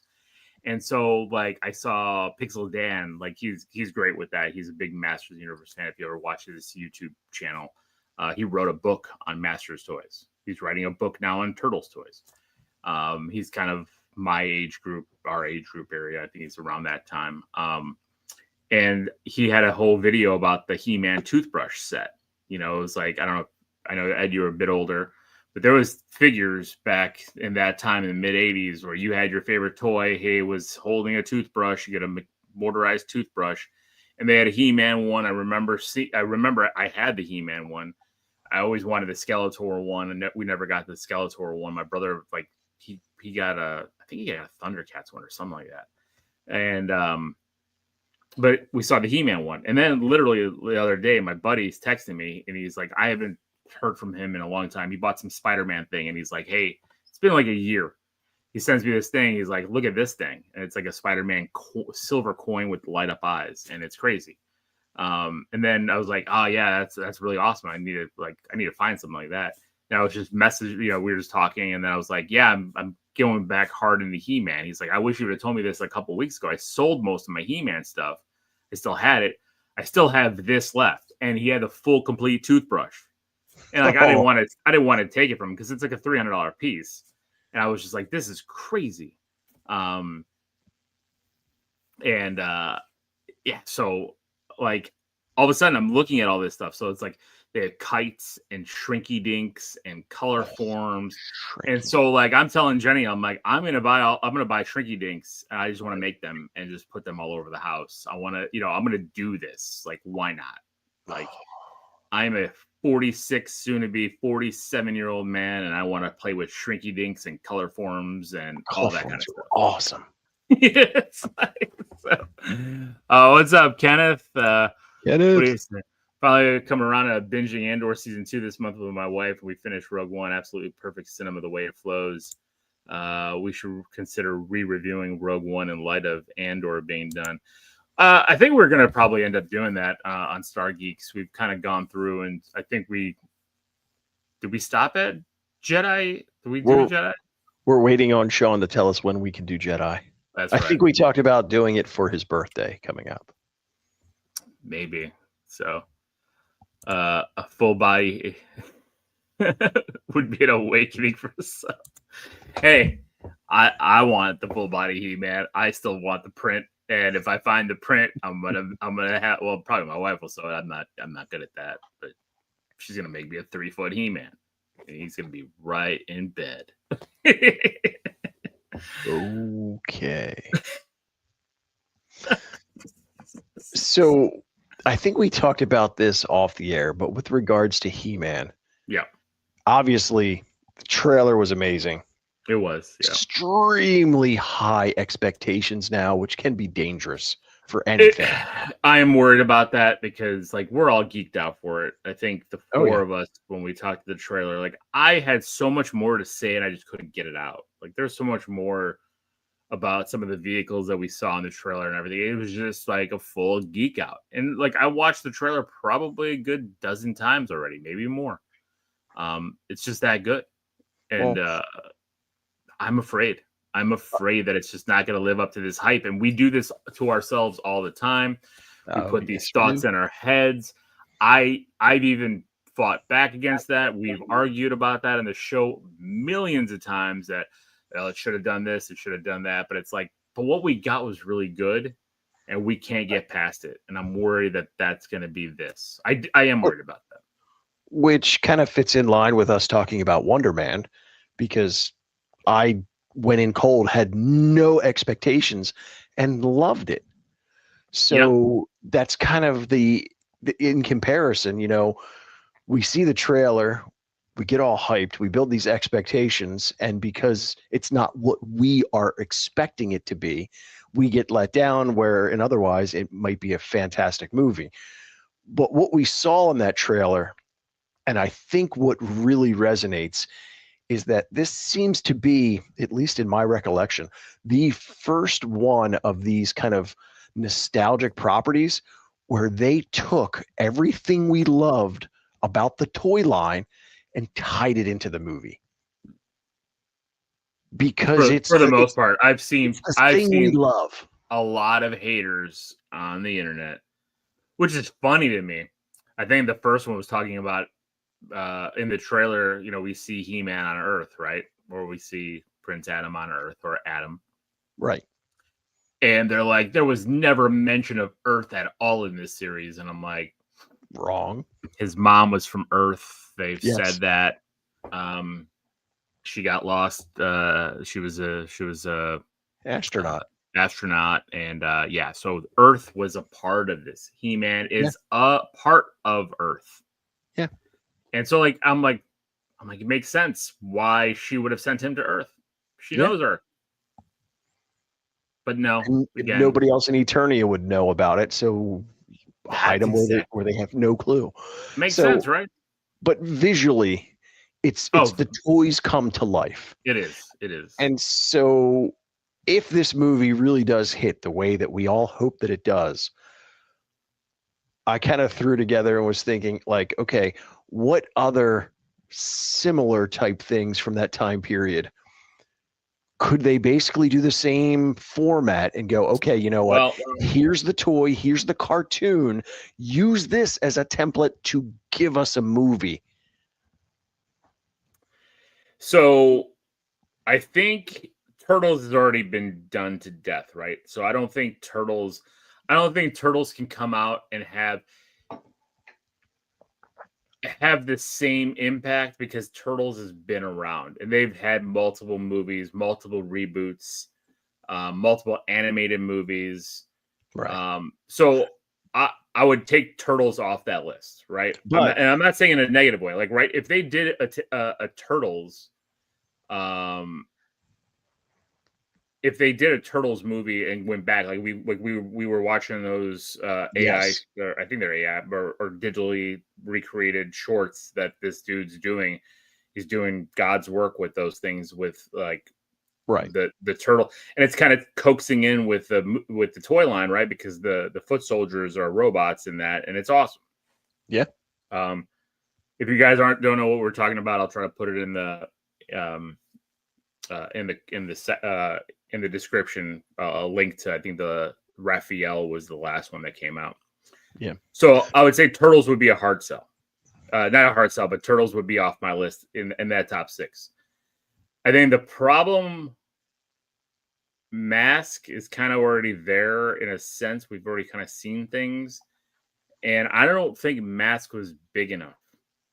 And so like I saw Pixel Dan, like he's great with that. He's a big Masters Universe fan. If you ever watch his YouTube channel, he wrote a book on Masters toys. He's writing a book now on Turtles toys. He's kind of my age group, our age group area. I think he's around that time. And he had a whole video about the He-Man toothbrush set. It was like, I know Ed, you were a bit older, but there was figures back in that time in the mid 80s where you had your favorite toy. He was holding a toothbrush. You get a motorized toothbrush, and they had a He-Man one. I remember I had the He-Man one. I always wanted the Skeletor one, and we never got the Skeletor one. My brother, like he got I think he got a Thundercats one or something like that. And but we saw the He-Man one, and then literally the other day, my buddy's texting me, and he's like, I haven't heard from him in a long time. He bought some Spider-Man thing, and he's like, hey, it's been like a year. He sends me this thing. He's like, look at this thing, and it's like a Spider-Man silver coin with light up eyes, and it's crazy. And then I was like, oh yeah, that's really awesome. I need to find something like that. And I was just we were just talking, and then I was like, yeah, I'm going back hard into He-Man. He's like, I wish you would have told me this a couple weeks ago. I sold most of my He-Man stuff. I still had it. I still have this left. And he had a full complete toothbrush. And like I didn't want to take it from him because it's like a $300 piece. And I was just like, this is crazy. So like all of a sudden I'm looking at all this stuff. So it's like they have kites and shrinky dinks and color forms. And so like I'm telling Jenny, I'm like, I'm gonna buy shrinky dinks, and I just want to make them and just put them all over the house. I want to, I'm gonna do this. Like, why not? Like, I'm a 46, soon to be 47-year-old man, and I want to play with shrinky dinks and color forms and all that kind of stuff. Awesome. It's like, so. What's up, Kenneth? What do you say? Probably coming around to binging Andor season 2 this month with my wife. We finished Rogue One. Absolutely perfect cinema the way it flows. We should consider re-reviewing Rogue One in light of Andor being done. I think we're going to probably end up doing that on Star Geeks. We've kind of gone through, and I think did we stop at Jedi? Did we do Jedi? We're waiting on Sean to tell us when we can do Jedi. That's right. I think we talked about doing it for his birthday coming up. Maybe. So a full body would be an awakening for some. Hey, I want the full body He-Man. I still want the print. And if I find the print, I'm gonna have, well, probably my wife will sew it. I'm not good at that, but she's gonna make me a 3-foot He-Man. And he's gonna be right in bed. Okay. So I think we talked about this off the air, but with regards to He-Man, yeah, obviously the trailer was amazing. It was, yeah. Extremely high expectations now, which can be dangerous for anything. I am worried about that because, like, we're all geeked out for it. I think the four of us, when we talked to the trailer, like, I had so much more to say and I just couldn't get it out. Like, there's so much more about some of the vehicles that we saw in the trailer and everything. It was just like a full geek out. And, like, I watched the trailer probably a good dozen times already, maybe more. It's just that good. And, I'm afraid that it's just not going to live up to this hype. And we do this to ourselves all the time. We put these thoughts in our heads. I've even fought back against that. We've argued about that in the show millions of times that it should have done this, it should have done that. But it's like, but what we got was really good and we can't get past it. And I'm worried that that's going to be this. I am worried about that. Which kind of fits in line with us talking about Wonder Man, because I went in cold, had no expectations, and loved it. So that's kind of the in comparison, we see the trailer, we get all hyped, we build these expectations, and because it's not what we are expecting it to be, we get let down, where and otherwise it might be a fantastic movie. But what we saw in that trailer, and I think what really resonates, is that this seems to be, at least in my recollection, the first one of these kind of nostalgic properties where they took everything we loved about the toy line and tied it into the movie. Because for the most part, I've seen we love a lot of haters on the internet, which is funny to me. I think the first one was talking about in the trailer, we see He-Man on Earth, right? Or we see Prince Adam on Earth, or Adam. Right. And they're like, there was never mention of Earth at all in this series. And I'm like, wrong. His mom was from Earth. They've said that. She got lost. She was a astronaut. And so Earth was a part of this. He-Man is a part of Earth. Yeah. And so, like, I'm like, it makes sense why she would have sent him to Earth. She knows Earth. But no, again, nobody else in Eternia would know about it, so hide them where they have no clue. Makes sense, right? But visually, it's the toys come to life. It is. And so, if this movie really does hit the way that we all hope that it does, I kind of threw together and was thinking, like, okay, what other similar type things from that time period could they basically do the same format and go, okay, you know what? Here's the toy, here's the cartoon. Use this as a template to give us a movie. So I think Turtles has already been done to death, right? So I don't think Turtles, I don't think Turtles can come out and have the same impact because Turtles has been around and they've had multiple movies, multiple reboots, multiple animated movies. Right. So I would take Turtles off that list, right? But I'm not saying in a negative way. Like, right, if they did a Turtles, if they did a Turtles movie and went back, like we were watching those AI, yes, or I think they're AI or digitally recreated shorts that this dude's doing. He's doing God's work with those things, with like right. the turtle, and it's kind of coaxing in with the toy line, right? Because the foot soldiers are robots in that, and it's awesome. Yeah. Um, if you guys don't know what we're talking about, I'll try to put it in the um, in the description. A link to, I think the Raphael was the last one that came out. Yeah. So I would say Turtles would be a hard sell. Not a hard sell, but Turtles would be off my list in that top 6. I think the problem, Mask is kind of already there in a sense. We've already kind of seen things, and I don't think Mask was big enough.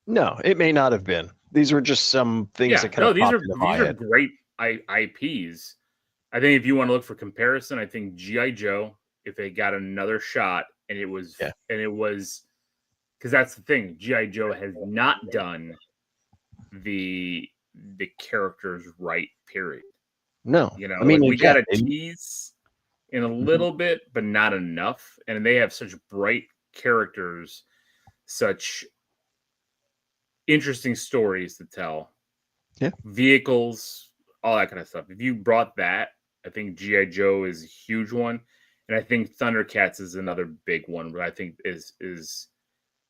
No, it may not have been. These were just some things Yeah, that kind no, of popped into my these are head. great IPs. I think if you want to look for comparison, I think GI Joe, if they got another shot, and it was Yeah. because that's the thing, GI Joe has not done the characters right. Period. No, You know, I like mean, we got again, a tease in a mhm, little bit, but not enough. And they have such bright characters, such interesting stories to tell, yeah, vehicles, all that kind of stuff. If you brought that, I think GI Joe is a huge one, and I think Thundercats is another big one. Where I think is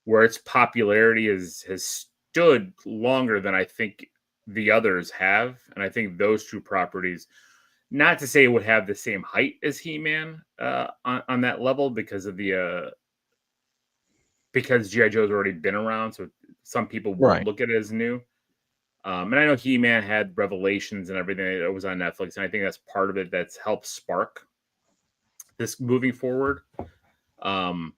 where its popularity has stood longer than I think the others have, and I think those two properties. Not to say it would have the same height as He-Man on that level because of the because GI Joe's already been around, so some people won't right. look at it as new. And I know He-Man had Revelations and everything that was on Netflix, and I think that's part of it that's helped spark this moving forward. Um,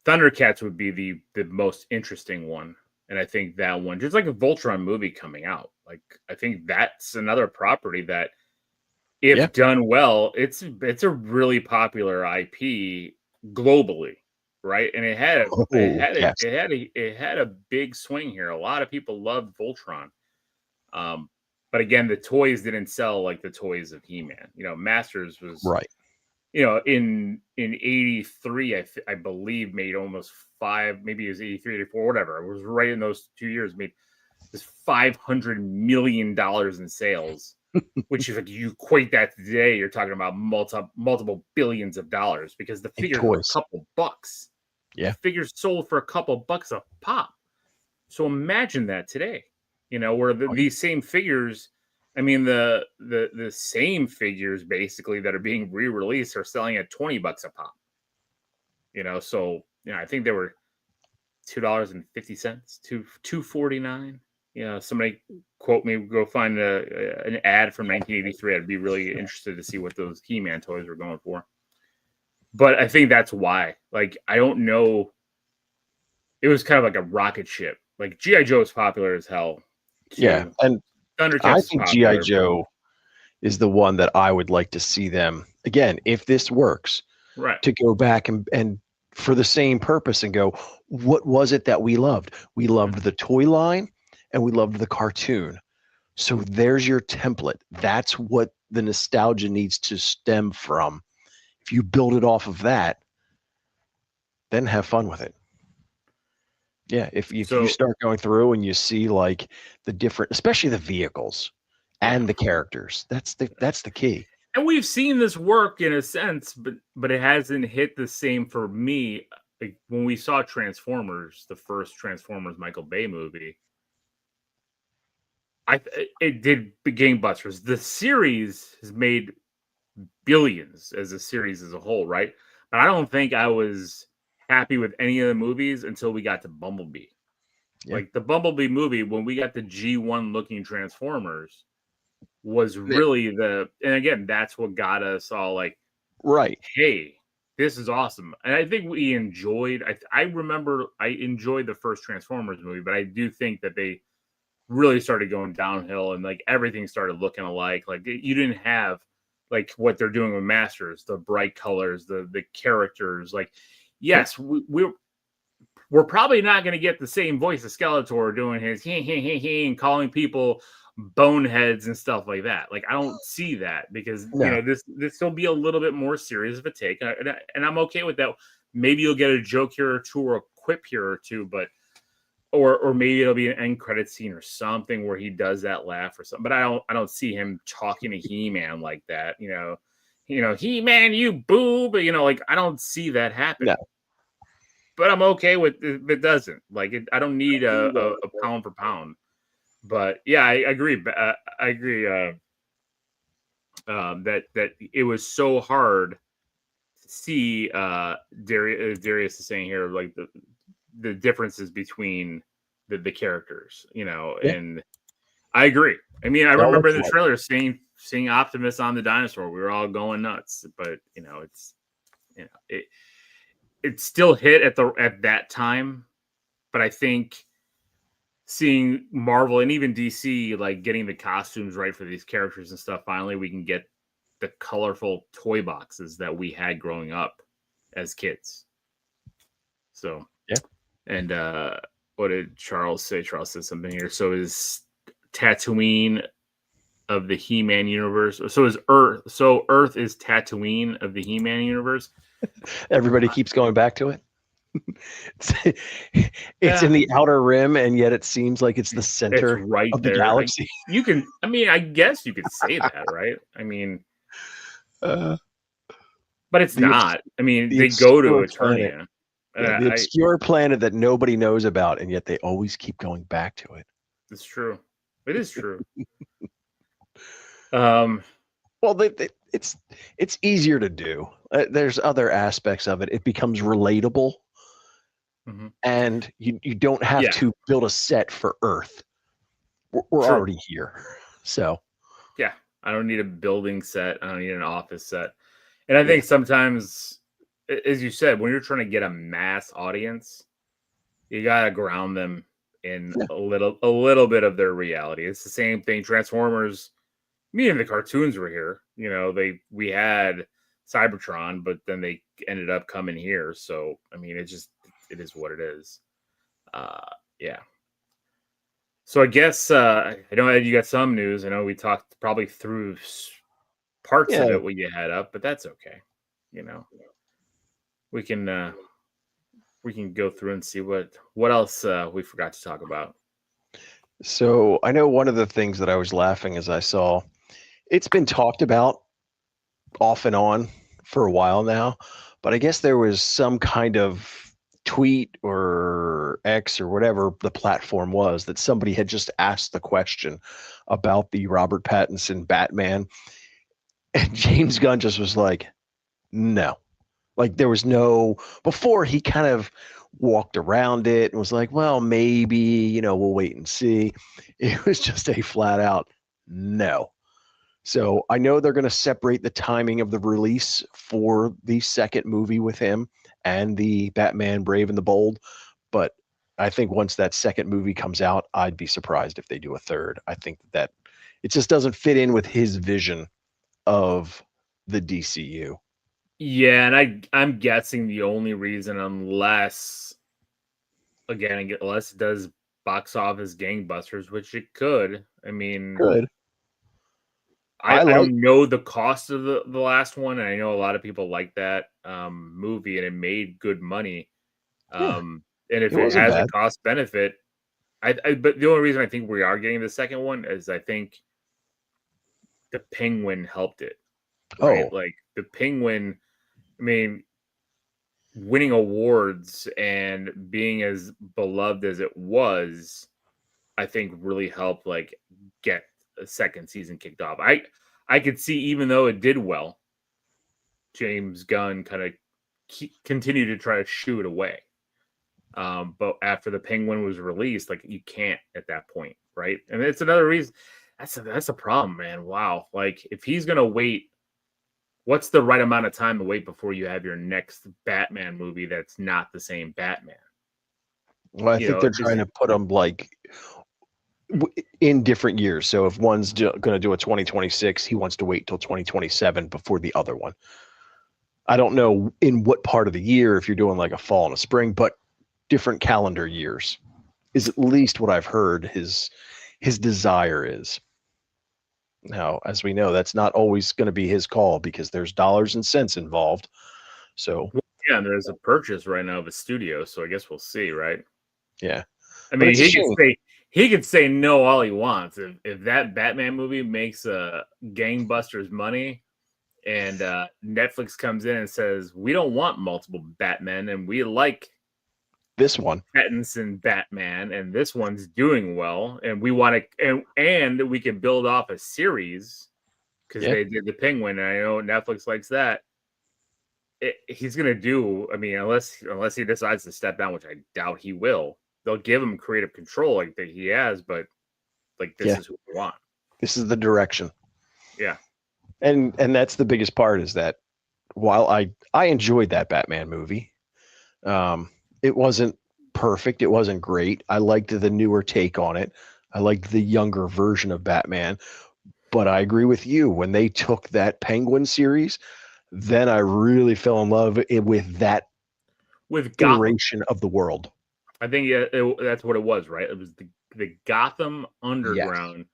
Thundercats would be the most interesting one, and I think that one, just like a Voltron movie coming out, like I think that's another property that, Yeah. if done well, it's a really popular IP globally, right? And Oh, yes. it had a big swing here. A lot of people loved Voltron. But again, the toys didn't sell like the toys of He-Man. You know, Masters was, Right. you know, in '83, I believe made almost five, maybe it was '83, '84, whatever. It was right in those 2 years, made this $500 million in sales, which is like, you equate that to today, you're talking about multiple billions of dollars because the Big figures were a toys. couple bucks. The Yeah. figures sold for a couple bucks a pop. So imagine that today, you know, where Oh, these same figures, I mean, the same figures basically that are being re-released are selling at $20 a pop. You know, so you know, I think they were $2.50, 2.49. You know, somebody quote me, go find an ad from 1983. I'd be really interested to see what those He-Man toys were going for. But I think that's why. Like, I don't know. It was kind of like a rocket ship. Like GI Joe is popular as hell. yeah. To And I Thundercats is think GI popular, but Joe is the one that I would like to see them again, if this works, right. to go back and for the same purpose and go, what was it that we loved? We loved the toy line and we loved the cartoon. So there's your template. That's what the nostalgia needs to stem from. If you build it off of that, then have fun with it. Yeah, if you So start going through and you see like the different, especially the vehicles yeah, and the characters, that's the key. and we've seen this work in a sense, but it hasn't hit the same for me. Like when we saw Transformers, the first Transformers Michael Bay movie, it did gangbusters. The series has made billions as a series as a whole, right? But I don't think I was happy with any of the movies until we got to Bumblebee. Yeah. Like the Bumblebee movie, when we got the G1 looking Transformers, was really and again, that's what got us all like, Right. hey, this is awesome. And I think we enjoyed, I remember I enjoyed the first Transformers movie, but I do think that they really started going downhill and like everything started looking alike. Like you didn't have like what they're doing with Masters, the bright colors, the characters. Like, yes, we're probably not going to get the same voice of Skeletor doing his he and calling people boneheads and stuff like that. Like I don't see that because No. this will be a little bit more serious of a take, and I'm okay with that. Maybe you'll get a joke here or two or a quip here or two, but or maybe it'll be an end credit scene or something where he does that laugh or something. But I don't see him talking to He-Man like that. He-Man, you boob. Like I don't see that happen. No. But I'm okay with if it doesn't. Like I don't need a pound for pound. But yeah, I agree. I agree that it was so hard to see. Darius is saying here, like the differences between the characters, Yeah. and I agree. I mean, I They all remember look in the alike. trailer seeing Optimus on the dinosaur. We were all going nuts, but it still hit at that time. But I think seeing Marvel and even DC like getting the costumes right for these characters and stuff, finally we can get the colorful toy boxes that we had growing up as kids. So Yeah. And what did Charles say? Charles said something here. So is Tatooine of the He-Man universe. So is Earth. So Earth is Tatooine of the He-Man universe. Everybody keeps going back to it. it's Yeah. in the outer rim, and yet it seems like it's the It's center right of the there. galaxy. I guess you could say that, right? I mean, Uh, but it's the not. I mean, the they go to obscure planet. Eternia. Yeah, the obscure planet that nobody knows about, and yet they always keep going back to it. It's true. It is true. Well, it's easier to do. There's other aspects of it. It becomes relatable, and you don't have to build a set for Earth. We're already here, so yeah, I don't need a building set. I don't need an office set. And I think sometimes, as you said, when you're trying to get a mass audience, you gotta ground them in a little bit of their reality. It's the same thing. Transformers, me and the cartoons were here. We had Cybertron, but then they ended up coming here. So I mean, it is what it is. Yeah. So I guess I know you got some news. I know we talked probably through parts of it what you had up, but that's okay. We can go through and see what else we forgot to talk about. So I know one of the things that I was laughing as I saw, it's been talked about off and on for a while now, but I guess there was some kind of tweet or X or whatever the platform was that somebody had just asked the question about the Robert Pattinson Batman, and James Gunn just was like, no. Like there was no, before he kind of walked around it and was like, well, maybe, we'll wait and see. It was just a flat out no. So I know they're going to separate the timing of the release for the second movie with him and the Batman Brave and the Bold. But I think once that second movie comes out, I'd be surprised if they do a third. I think that it just doesn't fit in with his vision of the DCU. Yeah, and I'm guessing the only reason, unless it does box office gangbusters, which it could. I mean, Good. I don't know the cost of the last one, and I know a lot of people like that movie, and it made good money. And if it has a cost benefit, but the only reason I think we are getting the second one is I think the Penguin helped it. Right? Like the Penguin, I mean, winning awards and being as beloved as it was, I think really helped like get a second season kicked off. I could see, even though it did well, James Gunn kind of continued to try to shoo it away. But after the Penguin was released, like you can't at that point, right? And it's another reason. That's a problem, man. Wow. Like if he's gonna wait What's the right amount of time to wait before you have your next Batman movie that's not the same Batman? Well, I You think know, they're trying to put them like in different years. So if one's going to do a 2026, he wants to wait till 2027 before the other one. I don't know in what part of the year, if you're doing like a fall and a spring, but different calendar years is at least what I've heard his desire is. Now, as we know, that's not always going to be his call because there's dollars and cents involved. So yeah, and there's a purchase right now of a studio, so I guess we'll see, right? yeah, I but mean, it's a shame. he could say no all he wants. If that Batman movie makes gangbusters money, and Netflix comes in and says we don't want multiple Batmen, and we like This one, Pattinson Batman, and this one's doing well, and we want to, and we can build off a series because yeah, they did the Penguin, and I know Netflix likes that. He's gonna do. I mean, unless he decides to step down, which I doubt he will. They'll give him creative control like that he has, but like this yeah, is who we want. this is the direction. Yeah, And that's the biggest part is that while I enjoyed that Batman movie, it wasn't perfect, it wasn't great. I liked the newer take on it. I liked the younger version of Batman, but I agree with you. When they took that Penguin series, then I really fell in love with that with Gotham, iteration of the world. I think that's what it was, right? It was the Gotham Yes. Underground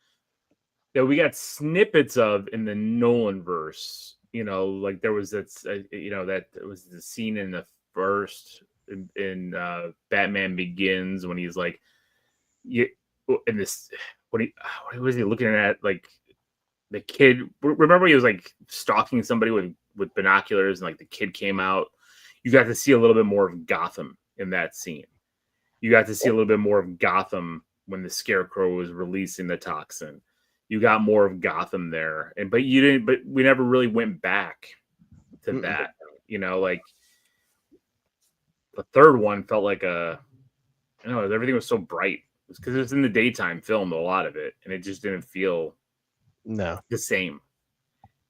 that we got snippets of in the Nolan verse. You know, like there was that. You know, that was the scene in the first in Batman Begins when he's like, you in this. What was he looking at? Like the kid. Remember, he was like stalking somebody with binoculars, and like the kid came out. You got to see a little bit more of Gotham in that scene. You got to see a little bit more of Gotham when the Scarecrow was releasing the toxin. You got more of Gotham there, but you didn't. But we never really went back to that. You know, like the third one felt like everything was so bright. It's because it was in the daytime film, a lot of it, and it just didn't feel No. the same.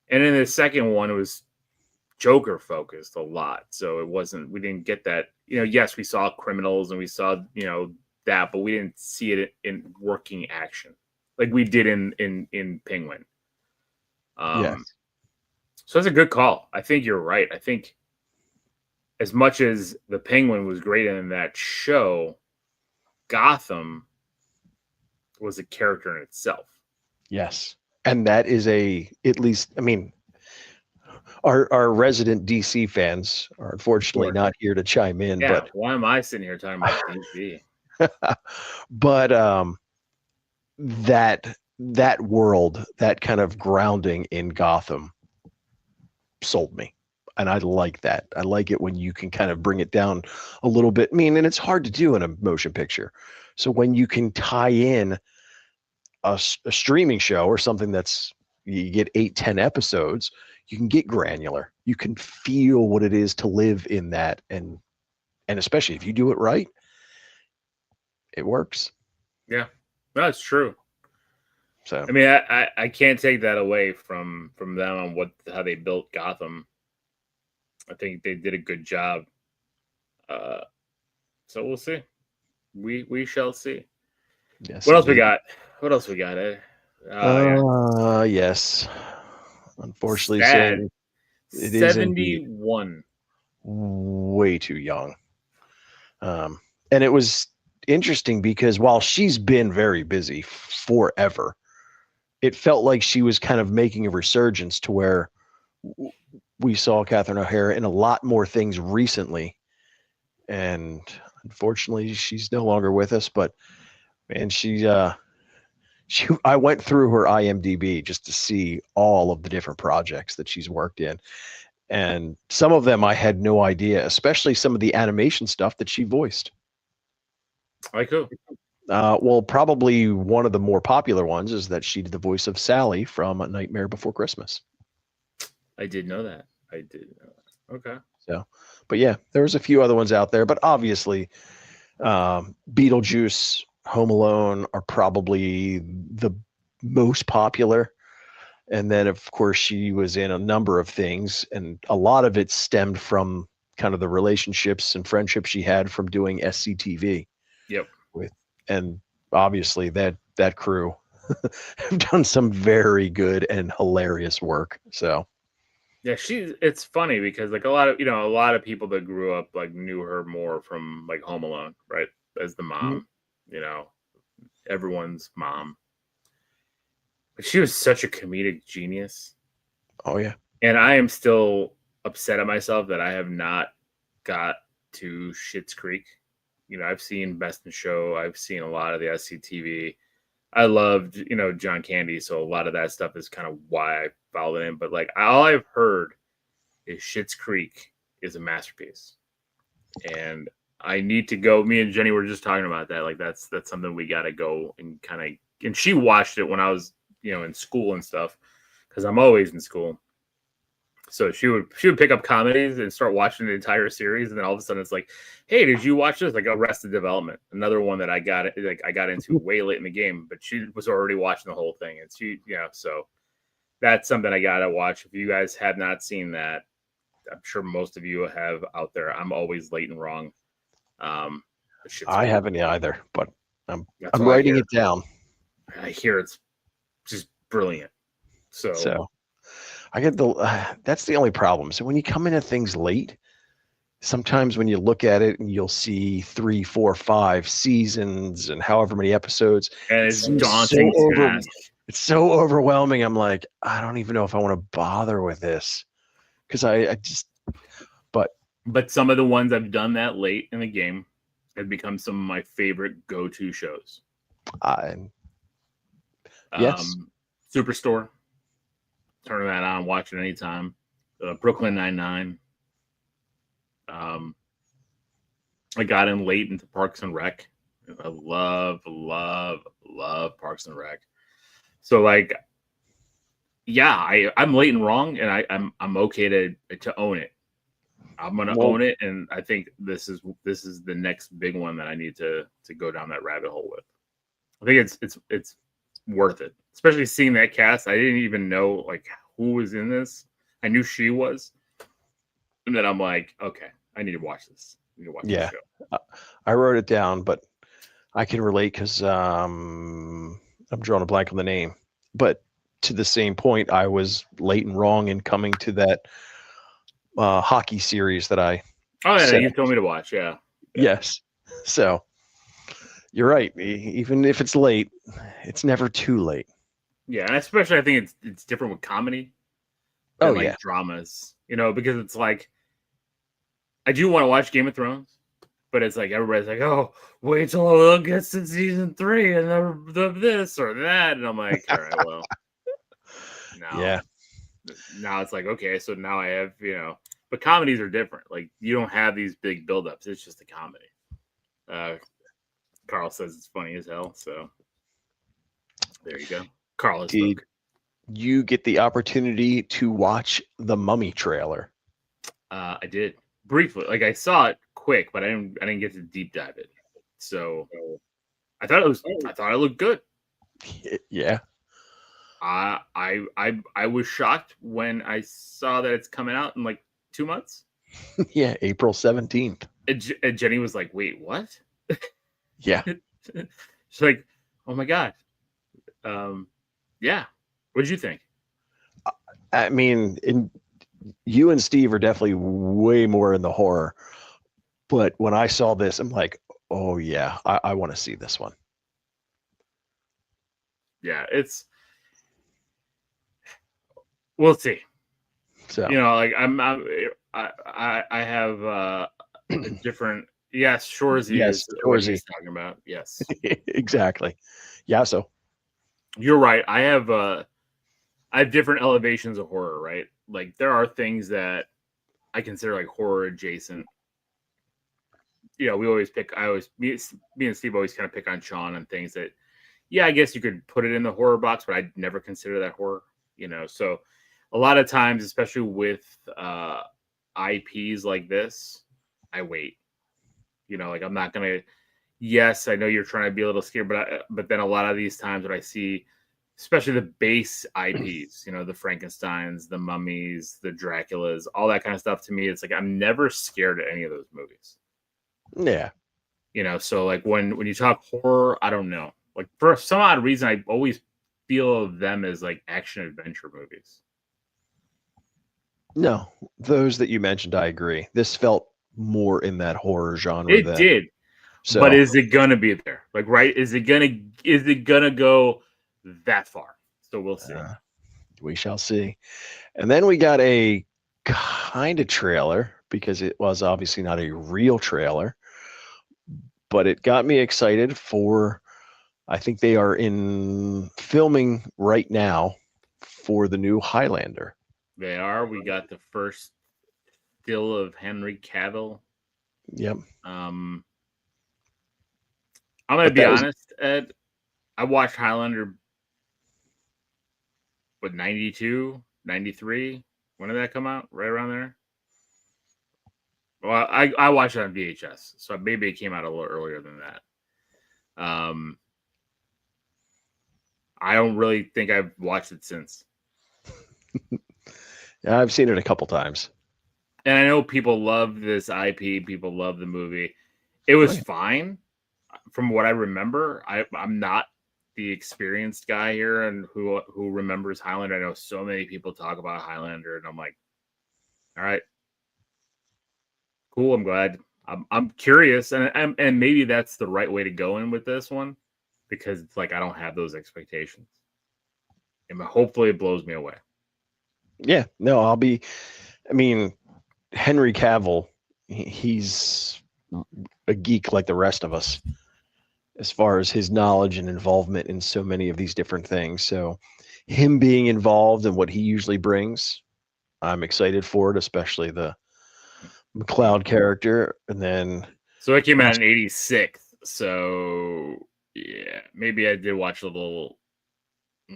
And in the second one, it was Joker focused a lot, so it wasn't. We didn't get that. You know, yes, we saw criminals and we saw that, but we didn't see it in working action like we did in Penguin. Yes. So that's a good call. I think you're right. I think as much as the Penguin was great in that show, Gotham was a character in itself. Yes. And that is at least, I mean, our resident DC fans are unfortunately not here to chime in, yeah, but why am I sitting here talking about DC? But that world, that kind of grounding in Gotham sold me. And I like that. I like it when you can kind of bring it down a little bit. I mean, and it's hard to do in a motion picture. So when you can tie in a streaming show or something that's you get 8-10 episodes, you can get granular. You can feel what it is to live in that, and especially if you do it right, it works. Yeah, that's true. So I mean, I can't take that away from them on how they built Gotham. I think they did a good job. So we'll see. We shall see. yes. What else we got? What else we got? Yes. Unfortunately, sad. It is 71. Way too young. And it was interesting because while she's been very busy forever, it felt like she was kind of making a resurgence to where we saw Catherine O'Hara in a lot more things recently. And unfortunately, she's no longer with us, but man, I went through her IMDb just to see all of the different projects that she's worked in. And some of them I had no idea, especially some of the animation stuff that she voiced. Like who? Well, probably one of the more popular ones is that she did the voice of Sally from A Nightmare Before Christmas. I did know that. I did know that. Okay. So, but yeah, there was a few other ones out there, but obviously Beetlejuice, Home Alone are probably the most popular. And then, of course, she was in a number of things, and a lot of it stemmed from kind of the relationships and friendships she had from doing SCTV Yep. with, and obviously that crew have done some very good and hilarious work. So Yeah, it's funny because like a lot of people that grew up like knew her more from like Home Alone, right? As the Mhm. mom, everyone's mom. But she was such a comedic genius. Oh yeah. And I am still upset at myself that I have not got to Schitt's Creek. I've seen Best in Show, I've seen a lot of the SCTV. I loved, John Candy, so a lot of that stuff is kind of why I followed in. But like all I've heard is Schitt's Creek is a masterpiece, and I need to go. Me and Jenny were just talking about that. Like that's something we got to go and kind of. And she watched it when I was, in school and stuff, because I'm always in school. So she would pick up comedies and start watching the entire series, and then all of a sudden it's like, "Hey, did you watch this?" Like Arrested Development, another one that I got into way late in the game, but she was already watching the whole thing, and so that's something I gotta watch. If you guys have not seen that, I'm sure most of you have out there. I'm always late and wrong. Um, I haven't either, but that's I'm all I writing hear. it down. I hear it's just brilliant. So So I get that's the only problem. So when you come into things late, sometimes when you look at it and you'll see 3, 4, 5 seasons and however many episodes, and it it's seems daunting task. it's so overwhelming. I'm like, I don't even know if I want to bother with this because I just, But some of the ones I've done that late in the game have become some of my favorite go-to shows. I yes, Superstore, turn that on, watch it anytime. Brooklyn Nine-Nine. I got in late into Parks and Rec. I love, love, love Parks and Rec. So like, yeah, I'm late and wrong, and I'm okay to own it. I'm gonna well, own it, and I think this is the next big one that I need to go down that rabbit hole with. I think it's worth it, especially seeing that cast. I didn't even know like who was in this. I knew she was, and then I'm like, okay, I need to watch this. I need to watch this yeah, show. I wrote it down, but I can relate because I'm drawing a blank on the name. But to the same point, I was late and wrong in coming to that hockey series that I Oh yeah, said. you told me to watch. Yeah. Yes. So you're right. Even if it's late, it's never too late. Yeah, and especially I think it's different with comedy than Oh like yeah. dramas, because it's like I do want to watch Game of Thrones, but it's like everybody's like, "Oh, wait till it gets to season 3 and the this or that," and I'm like, "All right, well, now Yeah. now it's like okay, so now I have but comedies are different. Like you don't have these big buildups. It's just a comedy." Uh, Carl says it's funny as hell, so there you go. Carl has Did spoke. you get the opportunity to watch the Mummy trailer? I did briefly, like I saw it quick, but I didn't get to deep dive it. So I thought it looked good. Yeah. I was shocked when I saw that it's coming out in like 2 months. Yeah. April 17th. And Jenny was like, "Wait, what?" Yeah. She's like, "Oh my god." Um, yeah. What did you think? I mean, you and Steve are definitely way more in the horror. But when I saw this, I'm like, oh yeah, I want to see this one. Yeah, we'll see. So Like I have a different. Yes, Shorzy yes, is what Shorzy. he's talking about. Yes, Exactly. Yeah. So you're right. I have different elevations of horror. Right, like there are things that I consider like horror adjacent. We always pick. Me and Steve always kind of pick on Sean and things that. Yeah, I guess you could put it in the horror box, but I'd never consider that horror. So a lot of times, especially with IPs like this, I wait. Like I'm not gonna. Yes, I know you're trying to be a little scared, but then a lot of these times when I see especially the base IPs, you know, the Frankensteins, the mummies, the Draculas, all that kind of stuff. To me, it's like I'm never scared of any of those movies. Yeah. You know, so like when you talk horror, I don't know. Like for some odd reason, I always feel of them as like action adventure movies. No, those that you mentioned, I agree. This felt more in that horror genre It than did, but so. is it gonna be there? Like, right? Is it gonna go that far? So we'll see. We shall see. And then we got a kind of trailer because it was obviously not a real trailer, but it got me excited for. I think they are in filming right now for the new Highlander. They are. We got the first still of Henry Cavill. Yep. I'm gonna But be that was honest, Ed. I watched Highlander, what, 92, 93? When did that come out? Right around there. Well, I watched it on VHS, so maybe it came out a little earlier than that. I don't really think I've watched it since. Yeah, I've seen it a couple times. And I know people love this IP. People love the movie. It was yeah. fine from what I remember. I'm not the experienced guy here and who remembers Highlander. I know so many people talk about Highlander, and I'm like, all right, cool. I'm glad. I'm curious, and maybe that's the right way to go in with this one, because it's like I don't have those expectations, and hopefully it blows me away. Yeah, no, I mean, Henry Cavill, he's a geek like the rest of us as far as his knowledge and involvement in so many of these different things. So him being involved in what he usually brings, I'm excited for it, especially the McLeod character. And then So it came out in '86. So yeah, maybe I did watch a little.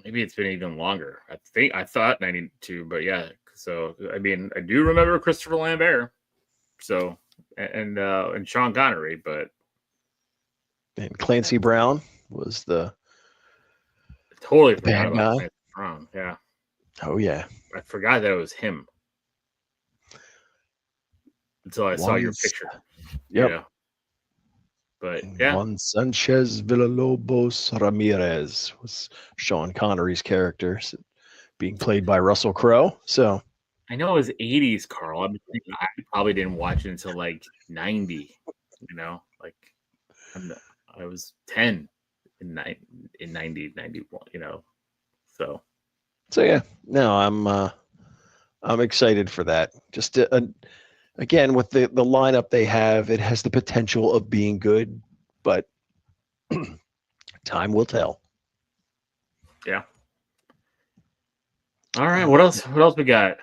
Maybe it's been even longer. I thought 92, but yeah. So I mean, I do remember Christopher Lambert. So and Sean Connery, but and Clancy Brown was the totally forgot bad about guy. Clancy Brown. Yeah, Oh yeah. I forgot that it was him until I saw your picture. Yep. Yeah. But And yeah, Juan Sanchez Villalobos Ramirez was Sean Connery's character being played by Russell Crowe. So I know it was '80s, Carl. I probably didn't watch it until like '90. You know, like I was 10 in 90, 91. You know, so yeah. No, I'm excited for that. Just again with the lineup they have, it has the potential of being good, but time will tell. yeah. All right, what else? What else we got?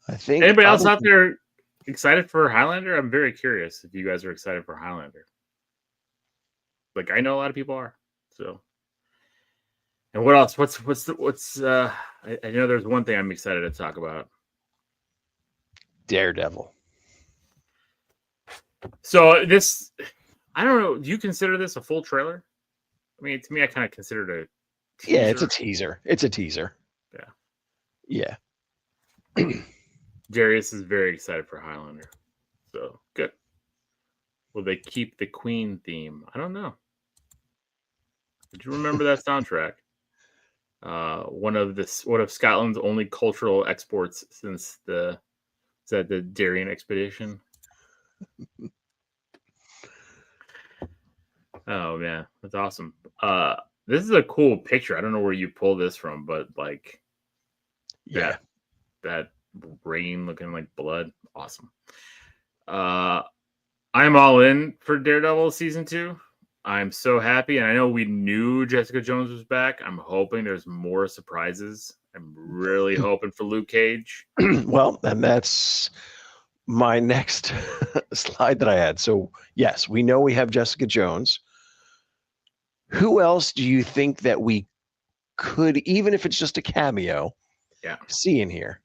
I think Anybody else out there excited for Highlander? I'm very curious if you guys are excited for Highlander. Like I know a lot of people are. So, and what else? I know there's one thing I'm excited to talk about. Daredevil. So this, I don't know. Do you consider this a full trailer? I mean, to me, I kind of consider it a teaser. Yeah, it's a teaser. It's a teaser. Yeah. Darius is very excited for Highlander. So good. Will they keep the Queen theme? I don't know. Did you remember that soundtrack? One of Scotland's only cultural exports since the Darien expedition. Oh man, that's awesome. This is a cool picture. I don't know where you pulled this from, but like, Yeah, that rain looking like blood. Awesome. I'm all in for Daredevil season 2. I'm so happy, and I know we knew Jessica Jones was back. I'm hoping there's more surprises. I'm really hoping for Luke Cage. Well, and that's my next slide that I had. So yes, we know we have Jessica Jones. Who else do you think that we could, even if it's just a cameo, see in here?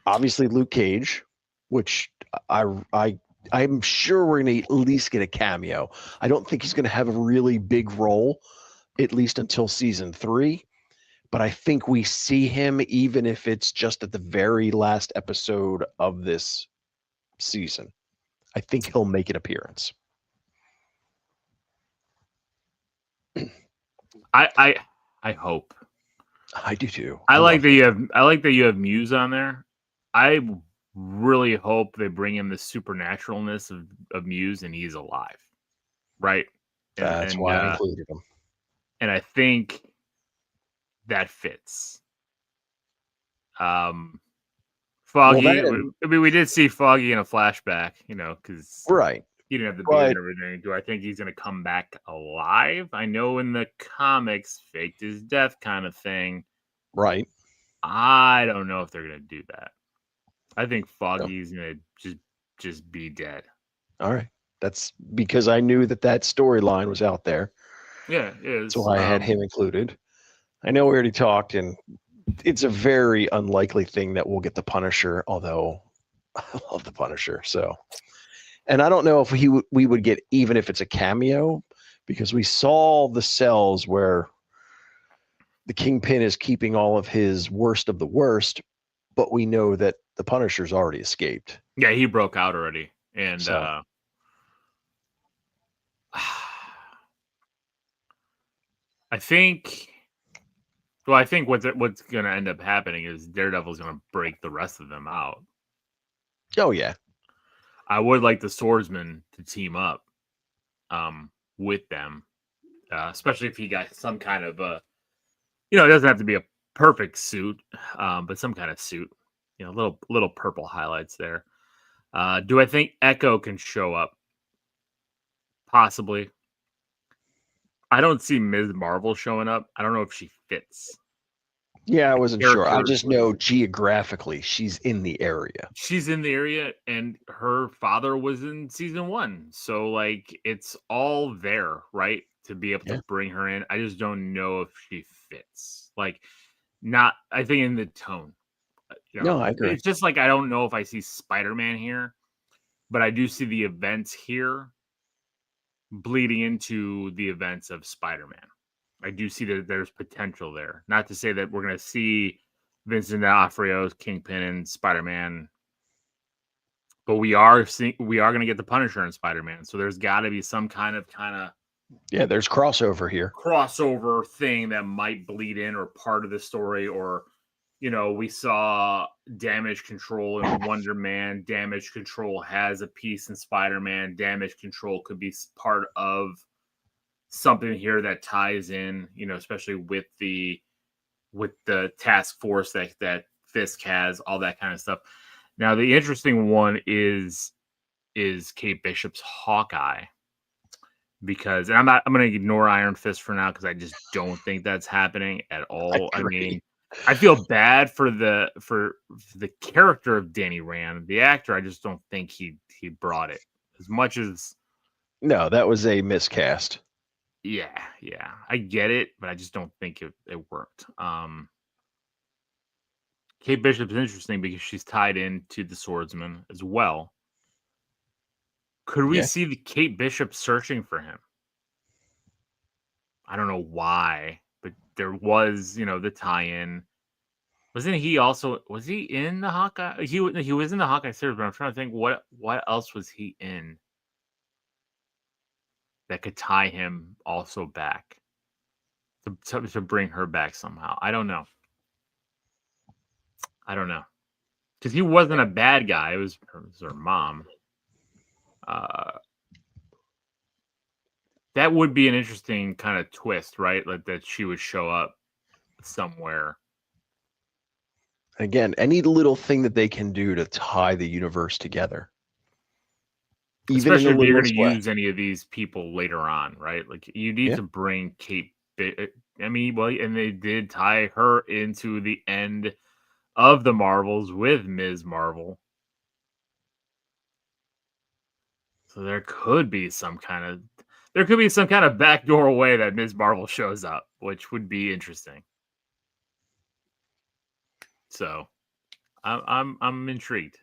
Obviously, Luke Cage, which I'm sure we're going to at least get a cameo. I don't think he's going to have a really big role, at least until season 3. but I think we see him even if it's just at the very last episode of this season. I think he'll make an appearance. I hope. I do too. I like that you have Muse on there. I really hope they bring in the supernaturalness of Muse and he's alive. Right? That's why I included him. And I think that fits. Foggy. We did see Foggy in a flashback, because right. he didn't have the beard and everything. Do I think he's going to come back alive? I know in the comics, faked his death kind of thing. Right. I don't know if they're going to do that. I think Foggy's going to just be dead. All right. That's because I knew that storyline was out there. Yeah, it is. So I had him included. I know we already talked, and it's a very unlikely thing that we'll get the Punisher, although I love the Punisher. So, and I don't know if we would get, even if it's a cameo, because we saw the cells where the Kingpin is keeping all of his worst of the worst, but we know that the Punisher's already escaped. Yeah, he broke out already. And so. I think what's going to end up happening is Daredevil's going to break the rest of them out. Oh, yeah. I would like the Swordsman to team up with them, especially if he got some kind of it doesn't have to be a perfect suit, but some kind of suit. Little purple highlights there. Do I think Echo can show up? Possibly. I don't see Ms. Marvel showing up. I don't know if she fits. Yeah, I wasn't sure. I just know geographically she's in the area. She's in the area, and her father was in season 1. So, it's all there, right? To be able to bring her in. I just don't know if she fits. I think in the tone. No, I agree. It's just I don't know if I see Spider-Man here, but I do see the events here bleeding into the events of Spider-Man. I do see that there's potential there. Not to say that we're going to see Vincent D'Onofrio's Kingpin and Spider-Man, but we are going to get the Punisher in Spider-Man. So there's got to be some kind of there's crossover here. Crossover thing that might bleed in or part of the story, or we saw Damage Control in Wonder Man. Damage Control has a piece in Spider-Man. Damage Control could be part of something here that ties in, especially with the task force that Fisk has, all that kind of stuff. Now, the interesting one is Kate Bishop's Hawkeye, because, and I'm going to ignore Iron Fist for now because I just don't think that's happening at all. I mean, I feel bad for the character of Danny Rand, the actor. I just don't think he brought it as much as. No, that was a miscast. Yeah, I get it, but I just don't think it worked. Kate Bishop is interesting because she's tied into the Swordsman as well. Could we see the Kate Bishop searching for him? I don't know why, but there was, the tie-in. Was he in the Hawkeye? He was in the Hawkeye series, but I'm trying to think what else was he in that could tie him also back to bring her back somehow. I don't know. Because he wasn't a bad guy. It was her mom. That would be an interesting kind of twist, right? That she would show up somewhere. Again, any little thing that they can do to tie the universe together. Especially if you're going to use any of these people later on, right? You need to bring Kate. I mean, and they did tie her into the end of the Marvels with Ms. Marvel. So there could be some kind of backdoor way that Ms. Marvel shows up, which would be interesting. So I'm intrigued.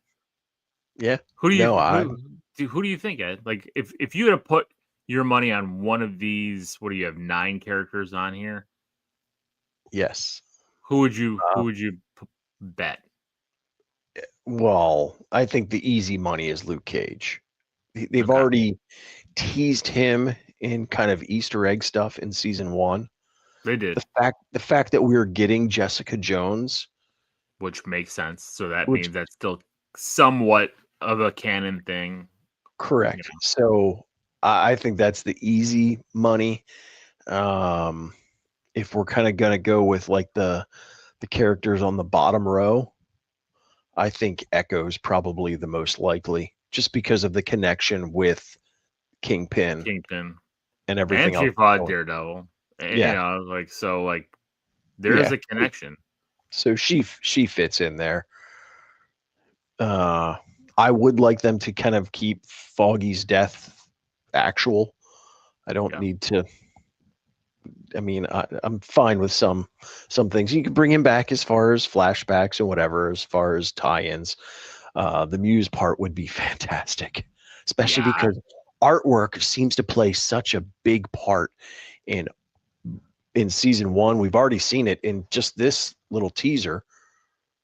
Yeah. Who do you think, Ed? If you had to put your money on one of these, what do you have, 9 characters on here? Yes. Who would you bet? Well, I think the easy money is Luke Cage. They've Okay, already teased him in kind of Easter egg stuff in season 1. they did, The fact that we're getting Jessica Jones, which makes sense. So that which means that's still somewhat of a canon thing. correct. Yeah, So I think that's the easy money. Um, if we're kind of gonna go with like the characters on the bottom row, I think Echo's probably the most likely, just because of the connection with Kingpin Kingpin, and and everything else. she fought Daredevil. You Yeah, know, like so, like there's yeah. a connection. So she fits in there. Uh, I would like them to kind of keep Foggy's death actual. I don't Yeah, need to. I mean, I'm fine with some things. You can bring him back as far as flashbacks and whatever, as far as tie-ins. The Muse part would be fantastic, especially yeah, because artwork seems to play such a big part in season 1. We've already seen it in just this little teaser.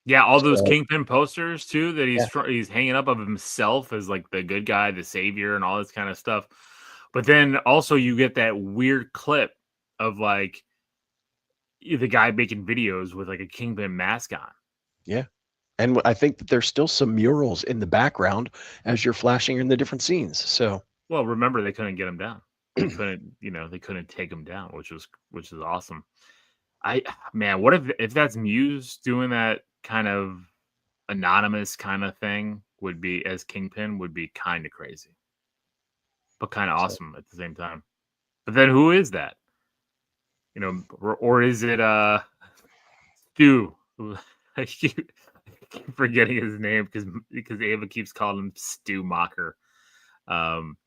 yeah. All those So Kingpin posters too that yeah, he's hanging up of himself as like the good guy, the savior, and all this kind of stuff. But then also you get that weird clip of like the guy making videos with like a Kingpin mask on. yeah. And I think that there's still some murals in the background as you're flashing in the different scenes. So Well, remember they couldn't get him down. They couldn't, they couldn't take him down, which is awesome. I Man, what if that's Muse doing that kind of anonymous kind of thing would be as Kingpin would be kind of crazy, but kind of so awesome at the same time. But then who is that? Or is it Stu? I keep forgetting his name because Ava keeps calling him Stu Mocker. Um,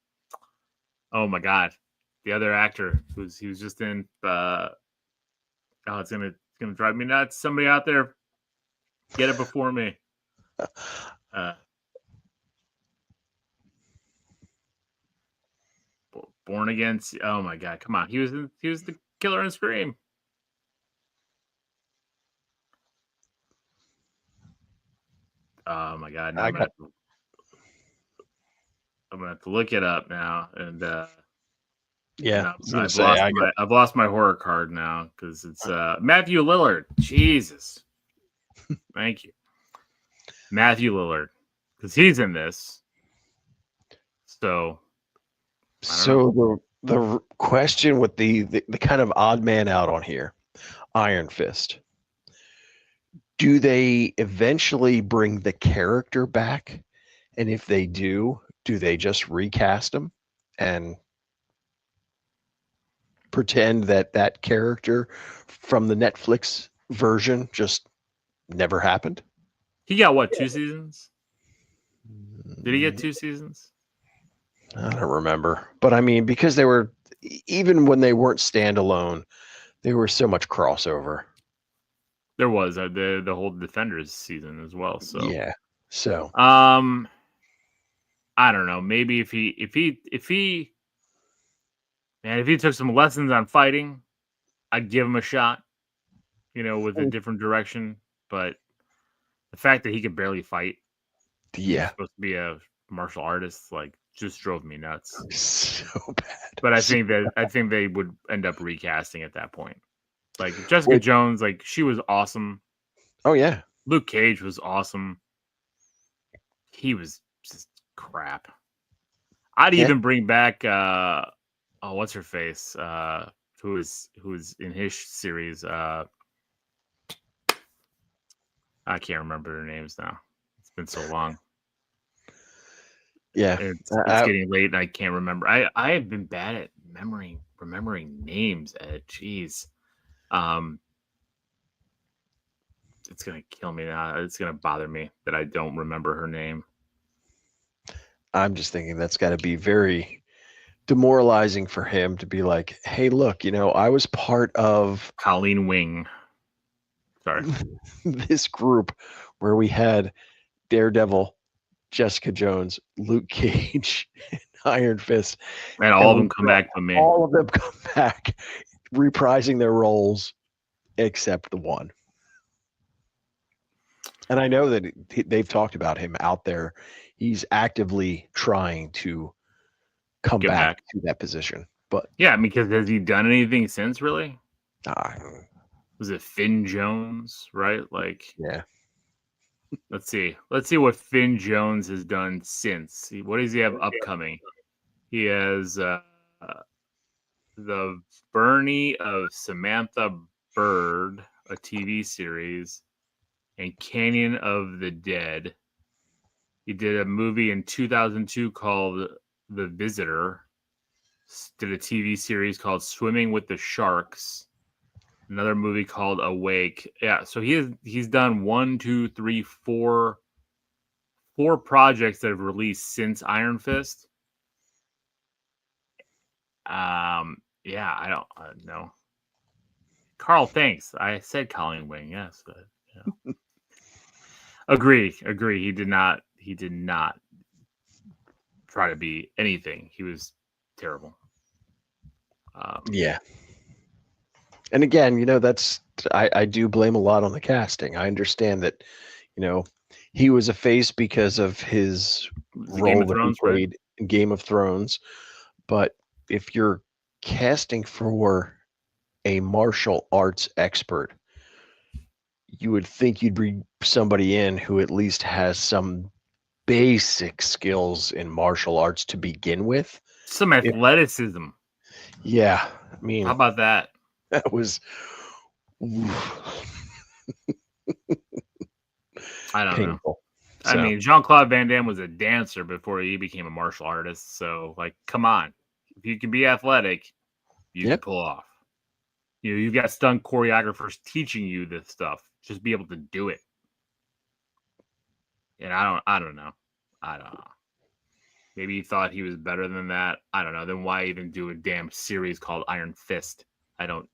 oh my god, the other actor he was just in. Oh, it's gonna drive me nuts. Somebody out there, get it before me. Uh, Born Again. Oh my god, come on. He was the killer in Scream. Oh my god, now I got I'm gonna have to look it up now, and yeah. I was gonna I've say lost I got I've lost my horror card now because it's Matthew Lillard. Jesus, thank you, Matthew Lillard, because he's in this. So I don't know. so the question with the kind of odd man out on here, Iron Fist. Do they eventually bring the character back? And if they do they just recast him and pretend that that character from the Netflix version just never happened? He got what, 2 seasons? Did he get Mm, 2 seasons? I don't remember, but I mean, because they were even when they weren't standalone, there was so much crossover. There was the whole Defenders season as well. So Yeah. So um, I don't know. Maybe if he man, if he took some lessons on fighting, I'd give him a shot. With a different direction. But the fact that he could barely fight, he's yeah, supposed to be a martial artist, like just drove me nuts. so bad. But I So, think they would end up recasting at that point. Like Jessica wait, Jones, like she was awesome. oh yeah, Luke Cage was awesome. He was just crap. I'd yeah. even bring back what's her face? Who is in his series? I can't remember their names now. It's been so long. Yeah. It's getting late and I can't remember. I have been bad at remembering names. Jeez. Um, it's gonna kill me now. It's gonna bother me that I don't remember her name. I'm just thinking that's got to be very demoralizing for him to be like, hey, look, I was part of Colleen Wing. Sorry. this group where we had Daredevil, Jessica Jones, Luke Cage, and Iron Fist, And and all of we them come back to me. all of them come back reprising their roles except the one. And I know that they've talked about him out there. He's actively trying to come Get back back. to that position. But Yeah, because has he done anything since? Really? uh, Was it Finn Jones? Right? Like, yeah, let's see. Let's see what Finn Jones has done since. What does he have upcoming? He has the Bernie of Samantha Bird, a TV series, and Canyon of the Dead. He did a movie in 2002 called The Visitor. Did a TV series called Swimming with the Sharks. Another movie called Awake. Yeah, so he's done 4 projects that have released since Iron Fist. Yeah, I don't know. Carl, thanks. I said Colleen Wing, yes, but agree. He did not try to be anything. He was terrible. yeah. And again, that's I do blame a lot on the casting. I understand that, he was a face because of his The Game role of that he Thrones, right? played in Game of Thrones. But if you're casting for a martial arts expert, you would think you'd bring somebody in who at least has some basic skills in martial arts to begin with. Some athleticism. Yeah, I How mean, about that? that was I don't know. painful. I mean, Jean-Claude Van Damme was a dancer before he became a martial artist. So, like, come on. If you can be athletic, you can pull off. You've got stunt choreographers teaching you this stuff. Just be able to do it. And I don't know. Maybe he thought he was better than that. I don't know. Then why even do a damn series called Iron Fist? I don't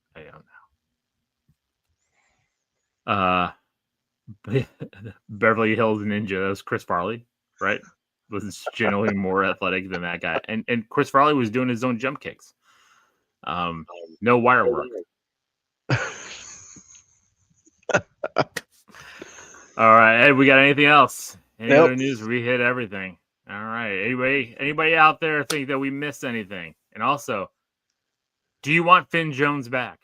know. Beverly Hills Ninja. That was Chris Farley, right? Was generally more athletic than that guy. And Chris Farley was doing his own jump kicks. No wire work. All right. Hey, we got anything else? Any other news? We hit everything. All right. Anybody out there think that we missed anything? And also, do you want Finn Jones back?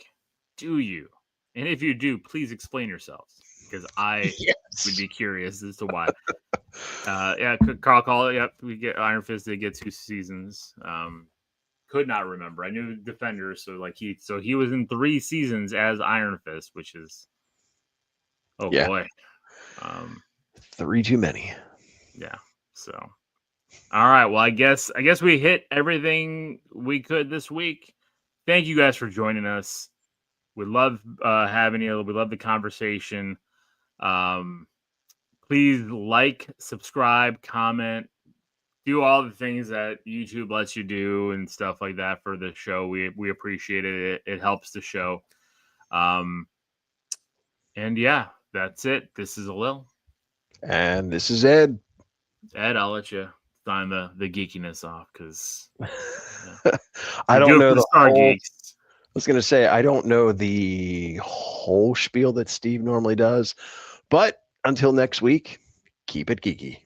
Do you? And if you do, please explain yourselves, because I would be curious as to why. Yeah, Carl call it. Yep, we get Iron Fist did get 2 seasons. Could not remember. I knew Defenders, so he was in 3 seasons as Iron Fist, which is boy. 3 too many. Yeah. So, all right. Well, I guess we hit everything we could this week. Thank you guys for joining us. We love having you. We love the conversation. Please like, subscribe, comment, do all the things that YouTube lets you do and stuff like that for the show. We appreciate it. It helps the show. And yeah, that's it. This is Lil. And this is Ed. Ed, I'll let you sign the geekiness off, because I don't know the Star whole, Geeks. I was going to say, I don't know the whole spiel that Steve normally does, but until next week, keep it geeky.